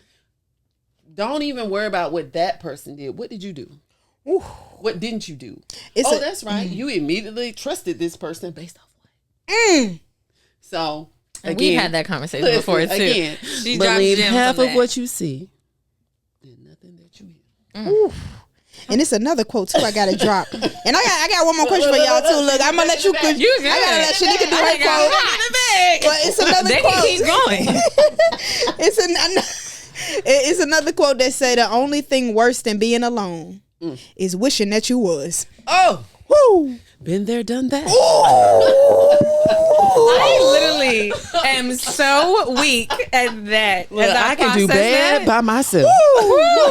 Don't even worry about what that person did. What did you do?
Ooh.
What didn't you do?
It's
Oh,
a-
that's right. You immediately trusted this person based off what? So,
And
again,
we've had that conversation
listen,
before too.
Again,
She drops
believe
gems
half
on
of
that.
what you see and nothing that you hear.
And it's another quote too. I gotta drop. And I got one more question for y'all too. Look, I'm gonna let you. I
You good.
gotta let Shaneika do her
I got
quote.
hot in the bag.
But it's another
They
quote.
can keep going.
It's another quote that say the only thing worse than being alone is wishing that you was.
Oh,
Woo!
been there, done that.
I literally am so weak at that.
Well,
As
I can do
process
bad
that.
by myself.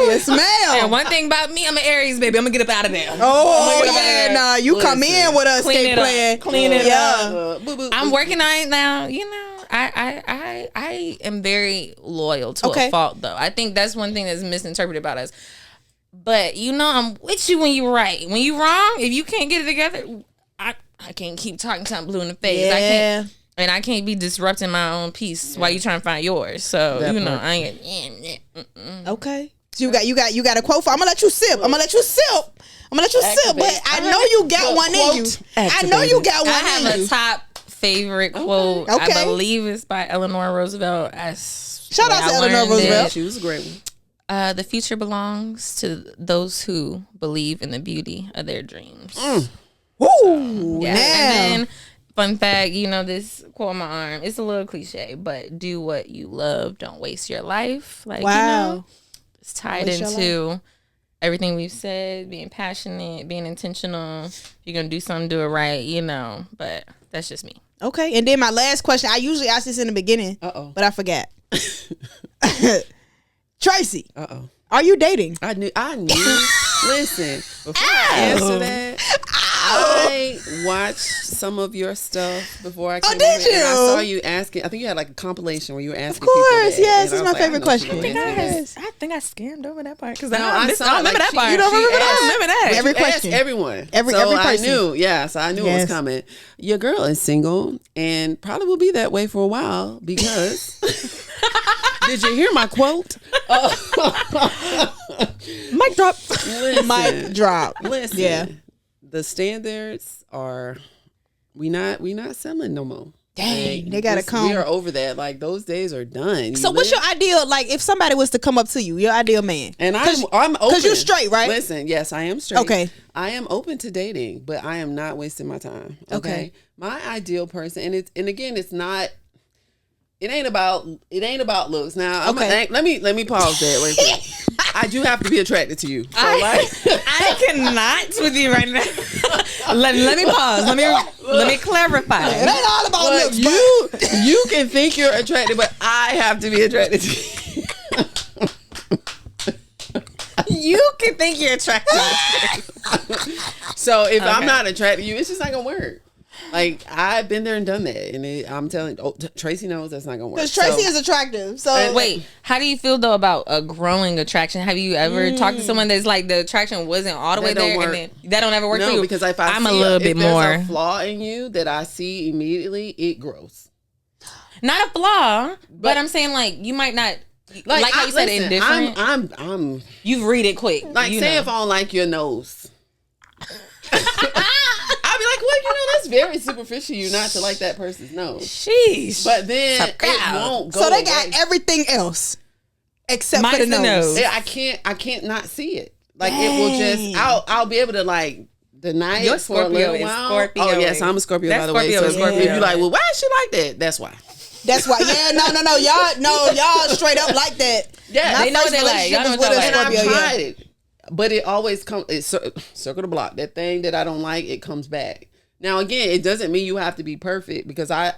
Yes,
And
ma'am.
one thing about me, I'm an Aries, baby. I'm gonna get up out of there.
Oh
Get up out of
yeah,
there.
nah. You come in with us,
Clean
escape
it up.
plan.
Clean it
Yeah.
I'm working on it now. You know, I am very loyal to
Okay.
a fault, though. I think that's one thing that's misinterpreted about us. But you know, I'm with you when you're right. When you're wrong, if you can't get it together, I can't keep talking till I'm blue in the face. I
Yeah.
can't, and I can't be disrupting my own peace while you trying to find yours. So
That
you know,
part.
I ain't.
Okay. You got a quote for. I'm gonna let you sip. But I know you got one in you. I know you got one in you.
I have a top favorite quote.
Okay.
I believe it's by Eleanor Roosevelt.
Shout out to Eleanor Roosevelt.
She was a great one.
The future belongs to those who believe in the beauty of their dreams.
Woo!
Yeah.
Now.
And then, fun fact, this quote on my arm, it's a little cliche, but do what you love. Don't waste your life. Like,
wow.
It's tied into everything we've said, being passionate, being intentional. If you're going to do something, do it right, but that's just me.
Okay. And then my last question, I usually ask this in the beginning, but I forgot. Tracy. Are you dating?
I knew. Listen, before I answer that, I watched some of your stuff before I came
did
in, and I
you?
saw you asking. I think you had like a compilation where you were asking.
Of course,
people that,
yes.
and
It's
I was
my
like,
favorite
I know she
question.
gonna ask me this.
I think I scammed over that part because
No, I saw.
I remember
like,
that part.
You don't remember that?
I remember that.
Every
She asked
question.
everyone.
Every
so
person.
I knew. Yeah, so I knew it was coming. Your girl is single and probably will be that way for a while because. Did you hear my quote?
Mic drop.
Listen,
Mic drop.
Listen.
Yeah.
The standards are we not selling no more.
Dang,
Like,
they gotta come.
We are over that. Like those days are done.
So what's your ideal, like if somebody was to come up to you, your ideal man?
And I'm open.
Because you're straight, right?
Listen, yes, I am straight.
Okay.
I am open to dating, but I am not wasting my time.
Okay.
My ideal person, and again, it's not. It ain't about looks. Now,
Okay.
let me pause that real quick. I do have to be attracted to you. So
I cannot with you right now. let me pause. Let me clarify.
It ain't all about
but
looks.
you can think you're attracted, but I have to be attracted to you.
You can think you're attractive.
So if I'm not attracted to you, it's just not gonna work. Like I've been there and done that, and I'm telling. Tracy knows that's not gonna work.
Because Tracy is attractive. So
Wait, how do you feel though about a growing attraction? Have you ever talked to someone that's like the attraction wasn't all the way there, and then that don't ever work for you?
No, because if I'm
a little bit more
there's a flaw in you that I see immediately, it grows.
Not a flaw, but I'm saying like you might not like how you said indifferent.
I'm
You read it quick.
like say if I don't like your nose. I'd be like, well, that's very superficial. You not to like that person's nose.
Sheesh.
But then it won't go.
So they got
away.
everything else except for
Minus
the nose.
I can't not see it. Like it will just. I'll be able to like deny
Your
it for a
Scorpio
little
is
while.
Scorpio.
Oh yes, I'm a Scorpio
That
by the way.
Scorpio
So
is Scorpio.
if you like, well, why is she like that? That's why.
That's why. Yeah, no. Y'all straight up like that.
Yeah,
My
they know
first
what they like.
relationship
Y'all know
was
what
with
they
a
like.
And I've
Scorpio, yeah.
tried it, but it always comes. It's circle the block. That thing that I don't like, it comes back. Now again, it doesn't mean you have to be perfect because I'm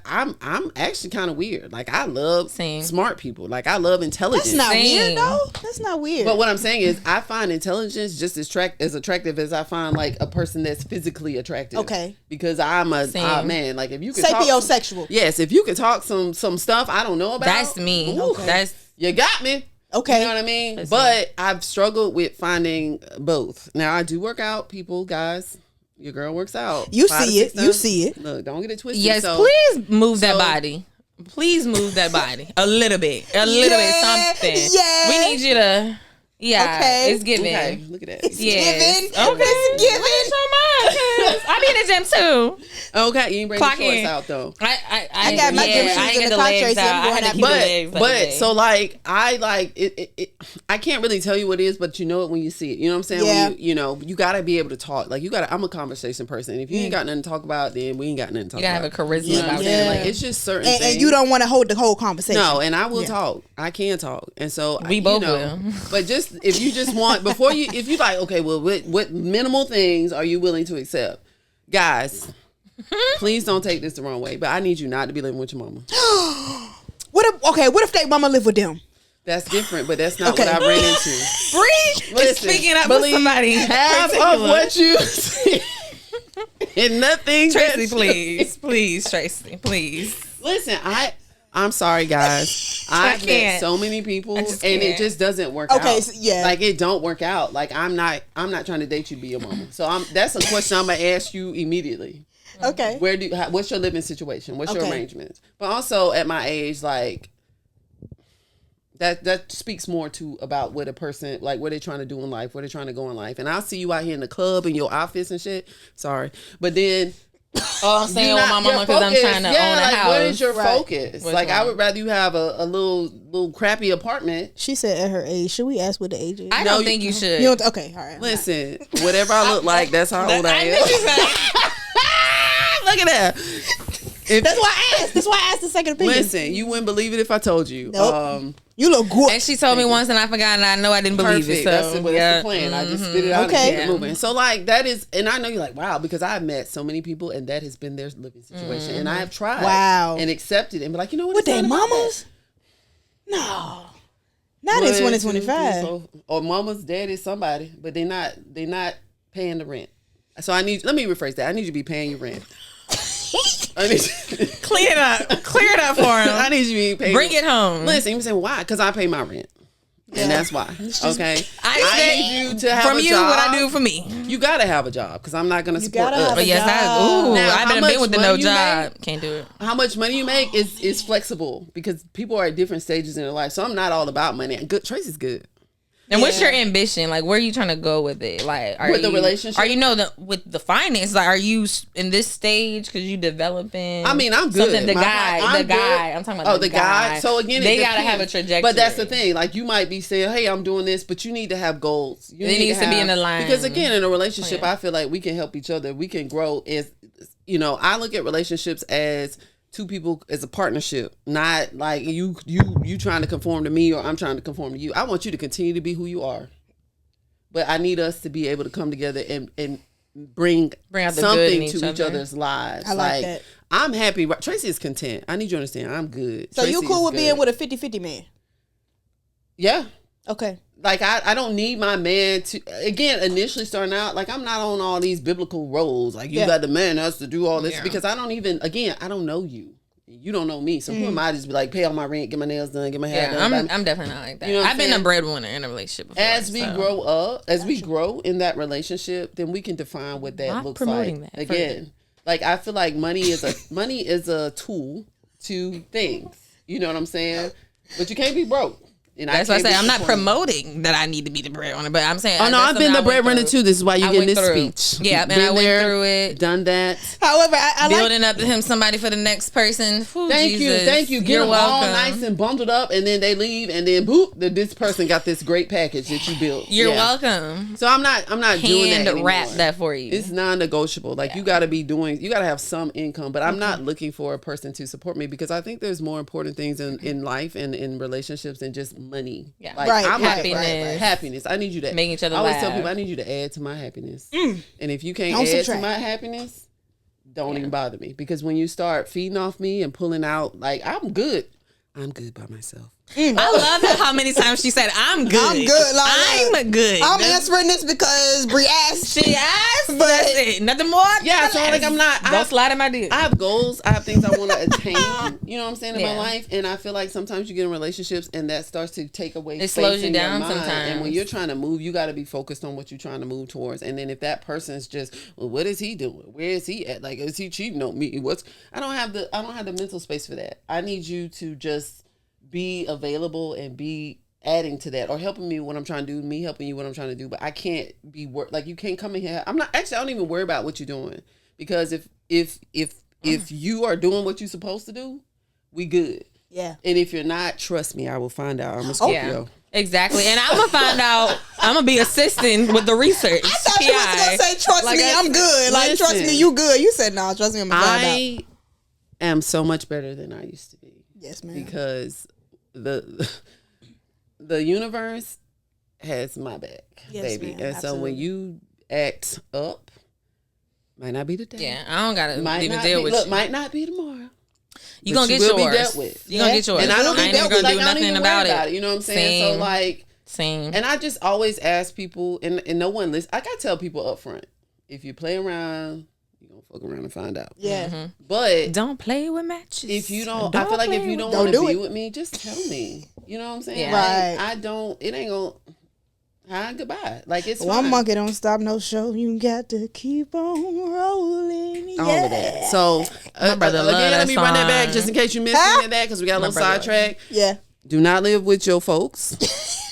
actually kind of weird. Like I love smart people. Like I love intelligence.
That's not weird though. That's not weird.
But what I'm saying is, I find intelligence just as attractive as I find like a person that's physically attractive.
Okay.
Because I'm a man. Like if you could
sapiosexual.
Yes, if you could talk some stuff I don't know about.
That's me.
Ooh,
Okay.
You got me.
Okay.
You know what I mean? But I've struggled with finding both. Now I do work out, people, guys. Your girl works out.
You see it. You see it.
Look, don't get it twisted.
Yes, please move that body. Please move that body a little bit, something.
Yeah.
We need you to. Yeah,
Okay.
it's giving.
Okay, look at that.
It's
Yes.
giving.
Okay.
It's giving.
So much. I be in the gym too.
Okay, you ain't bring the
Clock
shorts
in.
out though.
I got my gym shoes
I ain't
in
get
the
the
car,
legs
Tracy. I'm
out. I
going
had to
out
keep the
there.
legs.
But so like I like it. I can't really tell you what it is, but you know it when you see it. You know what I'm saying?
Yeah.
When you gotta be able to talk. Like I'm a conversation person. And if you ain't got nothing to talk about, then we ain't got nothing to talk
you gotta
about.
have a charisma
You know what I'm
about
saying?
it.
Like it's just certain things.
And you don't want to hold the whole conversation.
No, and I will talk. I can talk, and so
We both will.
But just if you just want if you like, okay, well, what minimal things are you willing to accept, guys? Please don't take this the wrong way, but I need you not to be living with your mama.
What if they mama live with them?
That's different, but that's not what I ran into.
Bree is speaking up for somebody.
Half of what you see, and nothing.
Tracy, please, Tracy, please.
Listen, I'm sorry, guys. I've met so many people, and it just doesn't work out.
Okay, so, yeah,
like it don't work out. Like I'm not trying to date you to be your mama. So that's a question I'm gonna ask you immediately.
Okay,
what's your living situation? What's your arrangements? But also at my age, like, That speaks more to about what a person, like what they're trying to do in life, where they're trying to go in life. And I'll see you out here in the club in your outfits and shit. Sorry. But then
I'm saying with my mama because I'm trying to own a
like,
house.
what is your focus?
Which
like
one?
I would rather you have a little crappy apartment.
She said at her age. Should we ask what the age is?
I don't think you should.
You don't, okay, all right.
Listen, whatever I look like, that's how old I am. Look at that.
That's why I asked. That's why I asked the second opinion.
Listen, you wouldn't believe it if I told you.
Nope. You look good.
And she told me once and I forgot and I know I didn't believe it. So
that's the plan. I just spit it out
Okay.
and keep it moving. So like that is, and I know you're like, wow, because I've met so many people and that has been their living situation. And I have tried and accepted and be like, you know what?
With their mamas? No. Not in 2025.
Or mama's, daddy's, somebody, but they're not paying the rent. So let me rephrase that. I need you to be paying your rent.
Clear it up for him.
I need you to be paying.
Bring it home.
Listen, you say why? Because I pay my rent. And that's why. Okay.
I
need you to have
from
a
you
job.
what I do for me.
You gotta have a job because I'm not gonna support us.
But yes,
Now,
I've been with the no job. Can't do it.
How much money you make is flexible because people are at different stages in their life. So I'm not all about money. Good, Tracy's good.
And what's your ambition? Like, where are you trying to go with it? Like,
with the relationship?
Are you with the finance? Like, are you in this stage because you developing?
I mean, I'm good.
Something, the guy. I'm talking about the guy.
So again,
they gotta have a trajectory.
But that's the thing. Like, you might be saying, "Hey, I'm doing this," but you need to have goals.
It needs to be in the line.
Because again, in a relationship, I feel like we can help each other. We can grow. As I look at relationships as two people as a partnership, not like you trying to conform to me or I'm trying to conform to you. I want you to continue to be who you are, but I need us to be able to come together and bring out something to each other's lives.
I like that.
I'm happy. Tracy is content. I need you to understand. I'm good.
So you cool with being with a 50-50 man?
Yeah.
Okay.
Like I don't need my man to, again, initially starting out, like I'm not on all these biblical roles. Like you got the man has to do all this because I don't know you. You don't know me. So who am I to just be like, pay all my rent, get my nails done, get my hair done?
I'm definitely not like that.
I've
been a breadwinner in a relationship before.
As we grow in that relationship, then we can define what that looks like.
That
again, like I feel like money is a tool to things. You know what I'm saying? But you can't be broke. And
that's why I say I'm not promoting that I need to be the breadwinner, but I'm saying.
Oh no, I've been the breadwinner too. This is why you getting this speech.
Yeah, and I went through it,
done that.
However, I
building up to him somebody for the next person. Whew,
thank you. Get them all nice and bundled up, and then they leave, and then boop, this person got this great package that you built.
You're welcome.
So I'm not doing that anymore.
Wrap that for you.
It's non-negotiable. Like you got to have some income, but I'm not looking for a person to support me because I think there's more important things in life and in relationships than just money.
Yeah.
Like, I'm happiness. I need you to
make each other
I always
laugh.
tell people I need you to add to my happiness. And if you can't add to my happiness, don't even bother me. Because when you start feeding off me and pulling out, like I'm good by myself.
I love how many times she said, I'm good. I'm good. Like, I'm good.
I'm answering this because Brie asked.
She asked, but that's it. Nothing more.
Yeah, so like I'm not.
Don't slide in my deal.
I have goals. I have things I want to attain. You know what I'm saying in my life, and I feel like sometimes you get in relationships and that starts to take away.
It slows you down sometimes.
And when you're trying to move, you got to be focused on what you're trying to move towards. And then if that person's just, well, what is he doing? Where is he at? Like, is he cheating on me? I don't have the mental space for that. I need you to just be available and be adding to that or helping me what I'm trying to do, me helping you what I'm trying to do. But I can't be like you can't come in here. I don't even worry about what you're doing because if you are doing what you're supposed to do, we good.
Yeah.
And if you're not, trust me, I will find out. I'm a Scorpio.
Yeah. Exactly. And I'm going to find out, I'm going to be assisting with the research.
I thought you was going to say, trust me, I'm good. Like, trust me, you good. You said, no, trust me, I'm going to find out.
I am so much better than I used to be.
Yes, ma'am.
Because the universe has my back, baby. And
absolutely.
so when you act up, might not be the day.
Yeah, I don't got to even deal with you.
Might not be tomorrow.
You're going to get yours.
Be dealt with.
You're going to get yours.
And I
ain't even going to do nothing about it.
You know what I'm saying? So like,
same.
And I just always ask people, and no one listens. I got to tell people up front, if you play around, you're going to fuck around and find out.
Yeah.
Mm-hmm.
But
don't play with matches.
If you don't I feel like if you don't want to be with me, just tell me. You know what I'm saying?
Yeah.
Right. It ain't going to. Hi, goodbye. Like it's
one
fine.
monkey don't stop no show. You got to keep on rolling. Yeah.
All of that. So,
my brother
again, let me run that back just in case you missed any of that because we got a little sidetrack.
Yeah.
Do not live with your folks.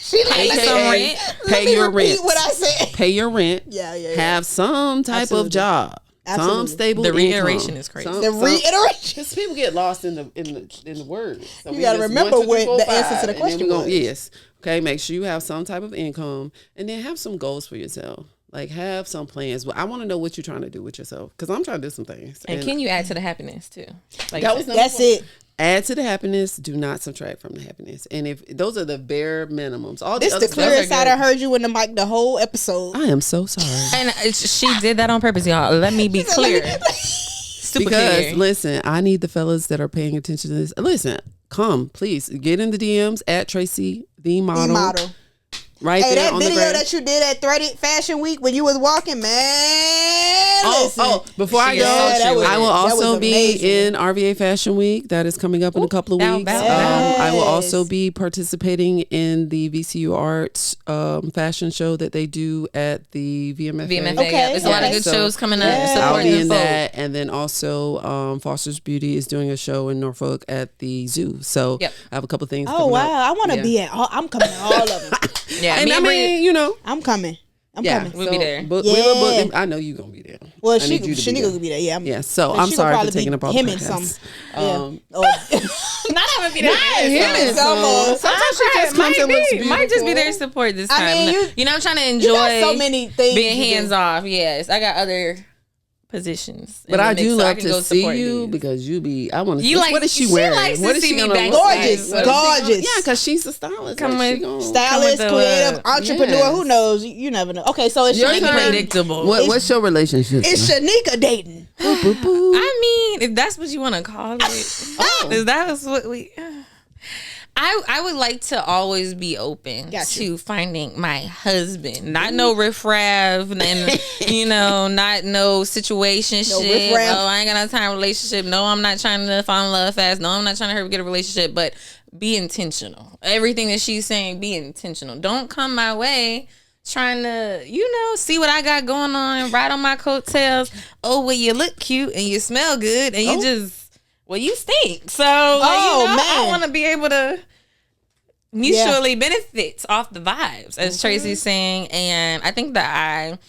She like,
AKA, pay your rent.
What I said.
Pay your rent.
Yeah.
Have some type of job.
Absolutely.
Some stable
The
income.
reiteration is crazy.
The reiteration.
Because people get lost in the words. So
You gotta remember what the answer to the question was.
Yes. Okay. Make sure you have some type of income, and then have some goals for yourself. Like, have some plans. Well, I want to know what you're trying to do with yourself, because I'm trying to do some things.
And can you add to the happiness too? Like
That's it.
Add to the happiness. Do not subtract from the happiness. And if those are the bare minimums, all
This
the
the
other
clearest
stuff
side I heard you in the mic the whole episode.
I am so sorry.
And she did that on purpose, y'all. Let me be clear. Super
Because
clear.
listen, I need the fellas that are paying attention to this. Listen, come, please get in the DMs at Tracy the model. Right
Hey,
there
that
on the
video
gram.
that you did at Threaded Fashion Week when you was walking, man. Listen.
Before I
She
go,
is so true.
I will
that was
also be
amazing.
in RVA Fashion Week. That is coming up in a couple of weeks. I will also be participating in the VCU Arts fashion show that they do at the VMFA.
VMFA.
Okay,
There's a lot of
okay.
good shows coming up.
Yeah.
I'll be
Supporting
in
folk.
that, and then also Foster's Beauty is doing a show in Norfolk at the zoo. So
Yep.
I have a couple of things.
Oh
coming
wow,
up.
I want to
Yeah.
be at. I'm coming to all of them.
Yeah,
And
me
I
and Bria-
mean, you know,
I'm coming. I'm coming.
We'll be there.
But
Yeah.
we'll book. I know you're gonna be there.
Well,
I need you to be
Shaneika
there.
will be there. Yeah.
Yeah, so
And
I'm
she
sorry
gonna
for
probably
taking
be
up all
him
the
and
podcasts.
some.
Not having be there.
Him and some. Sometimes she just comes and looks beautiful.
Might just be there to support this time.
I mean,
you know, I'm trying to
You got
enjoy
so many things.
being
to do.
hands off. Yes, I got other positions. in
But
the
I
mix,
do
so
love
can
to
go
see
support
you
these.
because you be. I want to.
You like-
What is she
she
wearing?
likes to
What is
see
she
me
gonna
backstage.
look
Gorgeous,
like?
gorgeous.
Yeah, because she's a stylist.
Come
Like,
with-
she gonna-
Stylist,
Come with the,
creative, entrepreneur.
yes.
Who knows? You never know. Okay, so it's
Your
Shaneika.
turn.
Unpredictable.
What's your relationship?
It's Shaneika dating.
I mean, if that's what you want to call it, if that was what we. I would like to always be open
Gotcha.
to finding my husband, not no riffraff, and not no situationship.
No riffraff.
Oh, I ain't got no time relationship. No, I'm not trying to fall in love fast. No, I'm not trying to hurry up get a relationship. But be intentional. Everything that she's saying, be intentional. Don't come my way trying to, see what I got going on, ride on my coattails. Oh, well, you look cute and you smell good, and you just. Well, you stink. So, I want to be able to mutually benefit off the vibes, as Tracy's saying. And I think that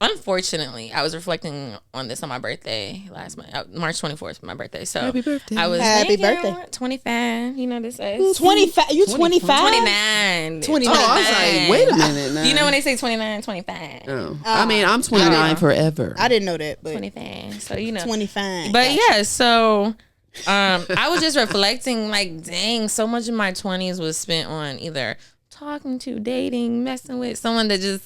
unfortunately, I was reflecting on this on my birthday last month, March 24th, my birthday. So
Happy birthday.
I was
Happy
thinking,
birthday.
25. You know this is
25. You 25?
29.
29.
Oh, I was like, wait a minute now.
You know when they say 29, 25.
Oh. I mean, I'm 29 forever.
I didn't know that, but
25. So
25.
But yeah, so I was just reflecting, like, dang, so much of my 20s was spent on either talking to, dating, messing with someone that just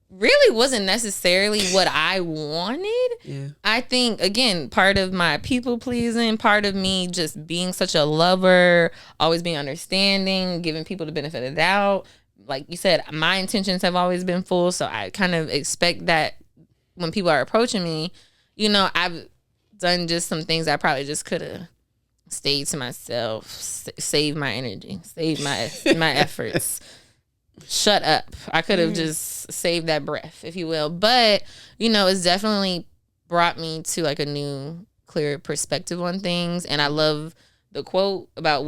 really wasn't necessarily what I wanted.
Yeah.
I think, again, part of my people pleasing, part of me just being such a lover, always being understanding, giving people the benefit of the doubt. Like you said, my intentions have always been full, so I kind of expect that when people are approaching me, I've done just some things I probably just could have stayed to myself, saved my energy, saved my efforts. Shut up. I could have just saved that breath, if you will. But, it's definitely brought me to like a new, clear perspective on things. And I love the quote about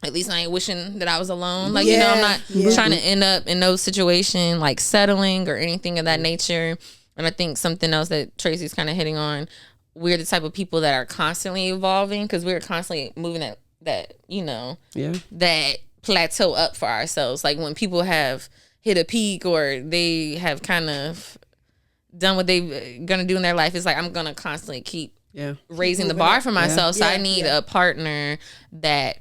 at least I ain't wishing that I was alone. Like, I'm not trying to end up in no situation like settling or anything of that nature. And I think something else that Tracy's kind of hitting on, we're the type of people that are constantly evolving because we're constantly moving that plateau up for ourselves. Like when people have hit a peak or they have kind of done what they're gonna do in their life, it's like I'm gonna constantly keep raising the bar for myself. So I need a partner that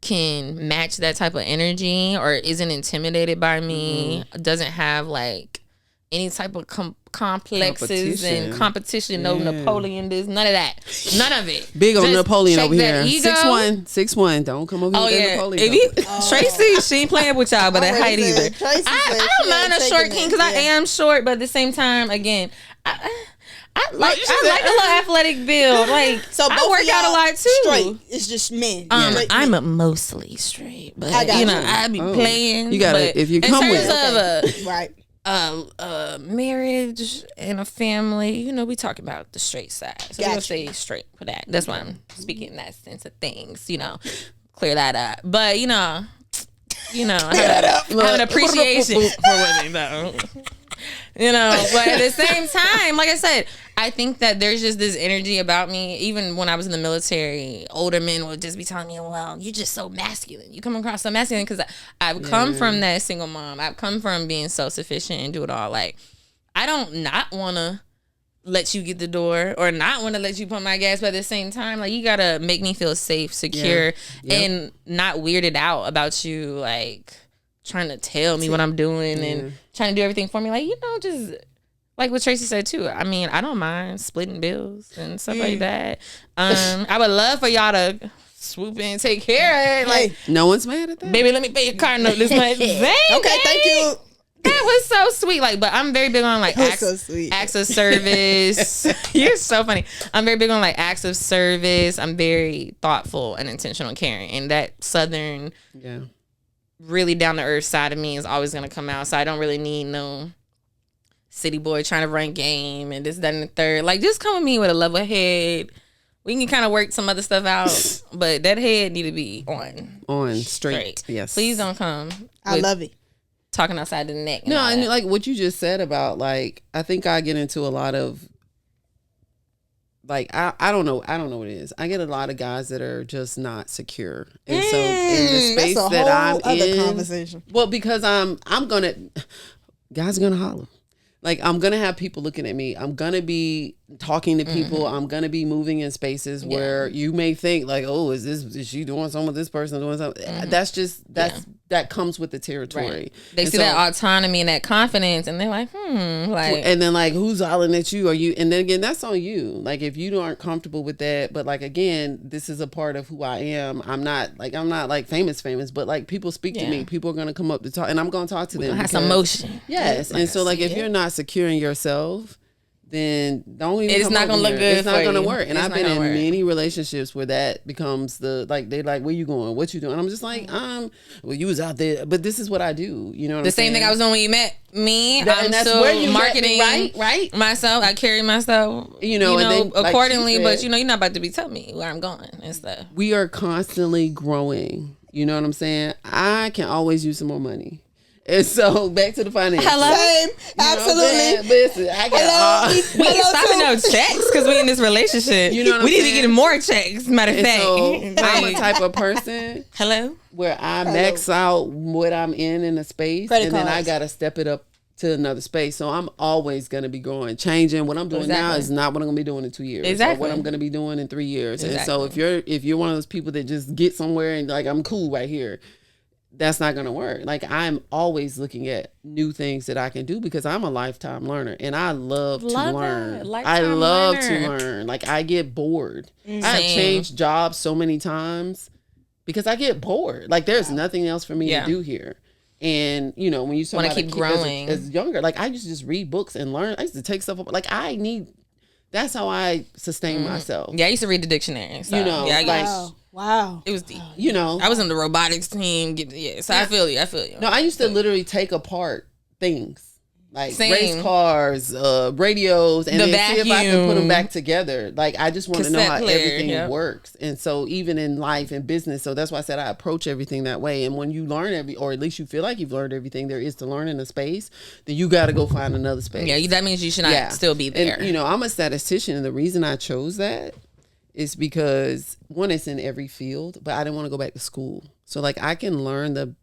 can match that type of energy or isn't intimidated by me, doesn't have like any type of complexes and competition. No Napoleon this, none of that, none of it.
Big on
Just
Napoleon
check
over
that
here.
ego.
6'1", don't come over here with that Napoleon.
Tracy, she ain't playing with y'all, but at height either.
Tracy
I don't mind a short king because I am short, but at the same time, again, I like a little athletic build. Like,
so
I work out a lot too.
Straight. It's just men.
I'm mostly straight, but I be playing.
You gotta, if you come with
of
right.
Marriage and a family, we talk about the straight side. So we'll say straight for that. That's why I'm speaking in that sense of things, clear that up. But I have an appreciation for women, though. But at the same time, like I said, I think that there's just this energy about me. Even when I was in the military, older men would just be telling me, well, you're just so masculine. You come across so masculine because I've come from that single mom. I've come from being self-sufficient and do it all. Like, I don't not want to let you get the door or not want to let you pump my gas, but at the same time, like, you got to make me feel safe, secure, and not weirded out about you, like, trying to tell me what I'm doing and trying to do everything for me. Like, just like what Tracy said too. I mean, I don't mind splitting bills and stuff like that. I would love for y'all to swoop in and take care of it. Like,
no one's mad at that.
Baby, let me pay your car note this month.
Okay, thank you.
That was so sweet. Like, but I'm very big on like acts of service. You're so funny. I'm very big on like acts of service. I'm very thoughtful and intentional and caring. And that Southern, really down to earth side of me is always gonna come out. So I don't really need no city boy trying to run game and this, that, and the third. Like, just come with me with a level head. We can kind of work some other stuff out, but that head need to be on straight. Yes. Please don't come.
I love it.
Talking outside the neck.
No, and like what you just said about, like, I think I get into a lot of, like, I don't know what it is. I get a lot of guys that are just not secure, and so in the space that I'm in,
conversation.
Well, because guys are gonna holler. Like, I'm gonna have people looking at me. I'm gonna be talking to people. I'm gonna be moving in spaces where you may think like, oh, is she doing something with this person doing something? That comes with the territory.
Right. They see that autonomy and that confidence, and they're like,
and then like, who's hollering at you? Are you? And then again, that's on you. Like, if you aren't comfortable with that, but like, again, this is a part of who I am. I'm not like famous, but like, people speak to me. People are gonna come up to talk, and I'm gonna talk to them.
Have some motion.
Yes, and so like, if you're not secure in yourself, then don't even.
It's not gonna look good.
It's not gonna work. And I've been in many relationships where that becomes the, like, they like, where you going? What you doing? And I'm just like, well, you was out there, but this is what I do. You know what I'm saying?
The same thing I was doing when you met me.
And that's where you marketing, right?
Myself, I carry myself, and then, accordingly. Like said, but you're not about to be telling me where I'm going and stuff.
We are constantly growing. You know what I'm saying? I can always use some more money. And so back to the finance.
Hello, same, absolutely.
Listen, I got
we ain't stopping no checks because we in this relationship. You know what I'm saying? We need to get more checks. Matter of fact,
so I'm a type of person. Where I max out what I'm in a space, and then I gotta step it up to another space. So I'm always gonna be growing, changing. What I'm doing now is not what I'm gonna be doing in 2 years. Or what I'm gonna be doing in 3 years. And so if you're one of those people that just get somewhere and like, I'm cool right here, that's not going to work. Like, I'm always looking at new things that I can do because I'm a lifetime learner and I love to learn. I love to learn. Like, I get bored. I have changed jobs so many times because I get bored. Like, there's nothing else for me to do here. And, when you want to keep growing as younger, like, I used to just read books and learn. I used to take stuff up. Like, that's how I sustain myself.
Yeah, I used to read the dictionary. So.
Wow.
It was deep. I was in the robotics team. So I feel you.
No, I used to literally take apart things. Like race cars, radios, and then see if I can put them back together. Like, I just want to know how everything works. And so even in life and business, so that's why I said I approach everything that way. And when you learn or at least you feel like you've learned everything there is to learn in a space, then you got to go find another space.
Yeah, that means you should not still be there.
And, I'm a statistician, and the reason I chose that is because, one, it's in every field, but I didn't want to go back to school. So like, I can learn the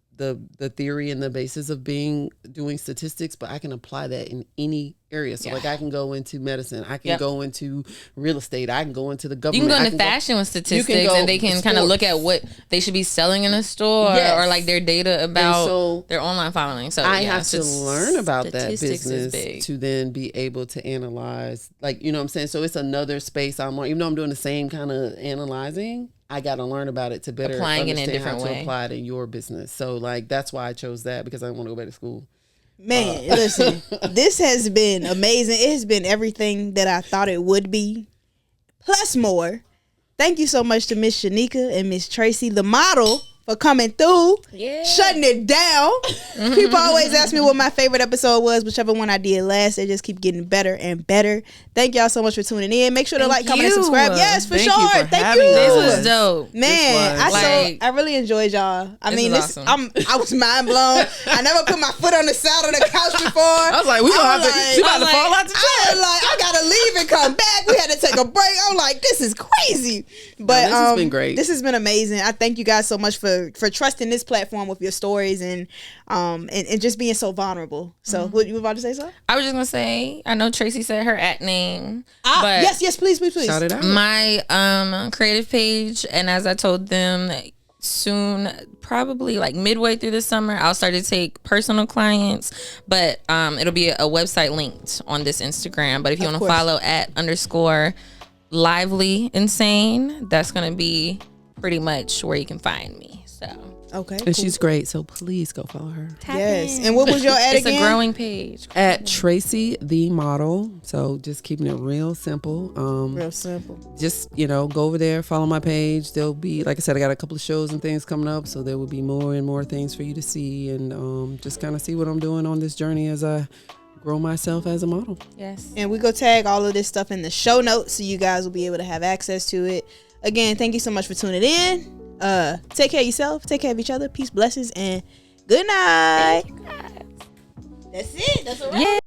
theory and the basis of doing statistics, but I can apply that in any area. So like, I can go into medicine, I can go into real estate, I can go into the government.
You can go into fashion with statistics, and they can kind of look at what they should be selling in a store, or like their data about their online following. So
I have to learn about that business to then be able to analyze, like, you know what I'm saying? So it's another space I'm on, even though I'm doing the same kind of analyzing, I got to learn about it to better
applying
understand
it in a different way.
To apply it in your business. So like, that's why I chose that, because I didn't want to go back to school.
Man, listen, this has been amazing. It has been everything that I thought it would be, plus more. Thank you so much to Miss Shaneika and Miss Tracy, the model for coming through,
Yeah.
shutting it down. People always ask me what my favorite episode was, whichever one I did last. They just keep getting better and better. Thank y'all so much for tuning in. Make sure to like, comment, and subscribe. Yes, for
Thank
sure.
you for
Thank
having
you.
us.
This was dope.
Man,
was.
I really enjoyed y'all. I
This
mean,
was awesome.
I was mind blown. I never put my foot on the side of the couch before.
I was like, we gonna have to. She about to
like-
fall out the
I
chair.
was like, I gotta leave and come back. We had to take a break. I'm like, this is crazy. But
this has been great.
This has been amazing. I thank you guys so much for trusting this platform with your stories and just being so vulnerable. So, what you were about to say, something?
I was just gonna say, I know Tracy said her @ name,
Ah,
but
yes, please.
Shout it out.
my creative page, and as I told them, soon, probably like midway through the summer, I'll start to take personal clients, but it'll be a website linked on this Instagram. But if you want to follow @_lively insane, that's gonna be pretty much where you can find me. So
Okay.
And she's great, so please go follow her.
Yes. And what was your ad
it's
again?
a growing page.
At Tracy the model. So just keeping it real simple.
Real simple.
Just, go over there, follow my page. There'll be, like I said, I got a couple of shows and things coming up, so there will be more and more things for you to see, and just kind of see what I'm doing on this journey as I grow myself as a model.
Yes.
And we go tag all of this stuff in the show notes so you guys will be able to have access to it. Again, thank you so much for tuning in. Take care of yourself, take care of each other. Peace, blessings, and good night. That's it. That's all right.
Yeah.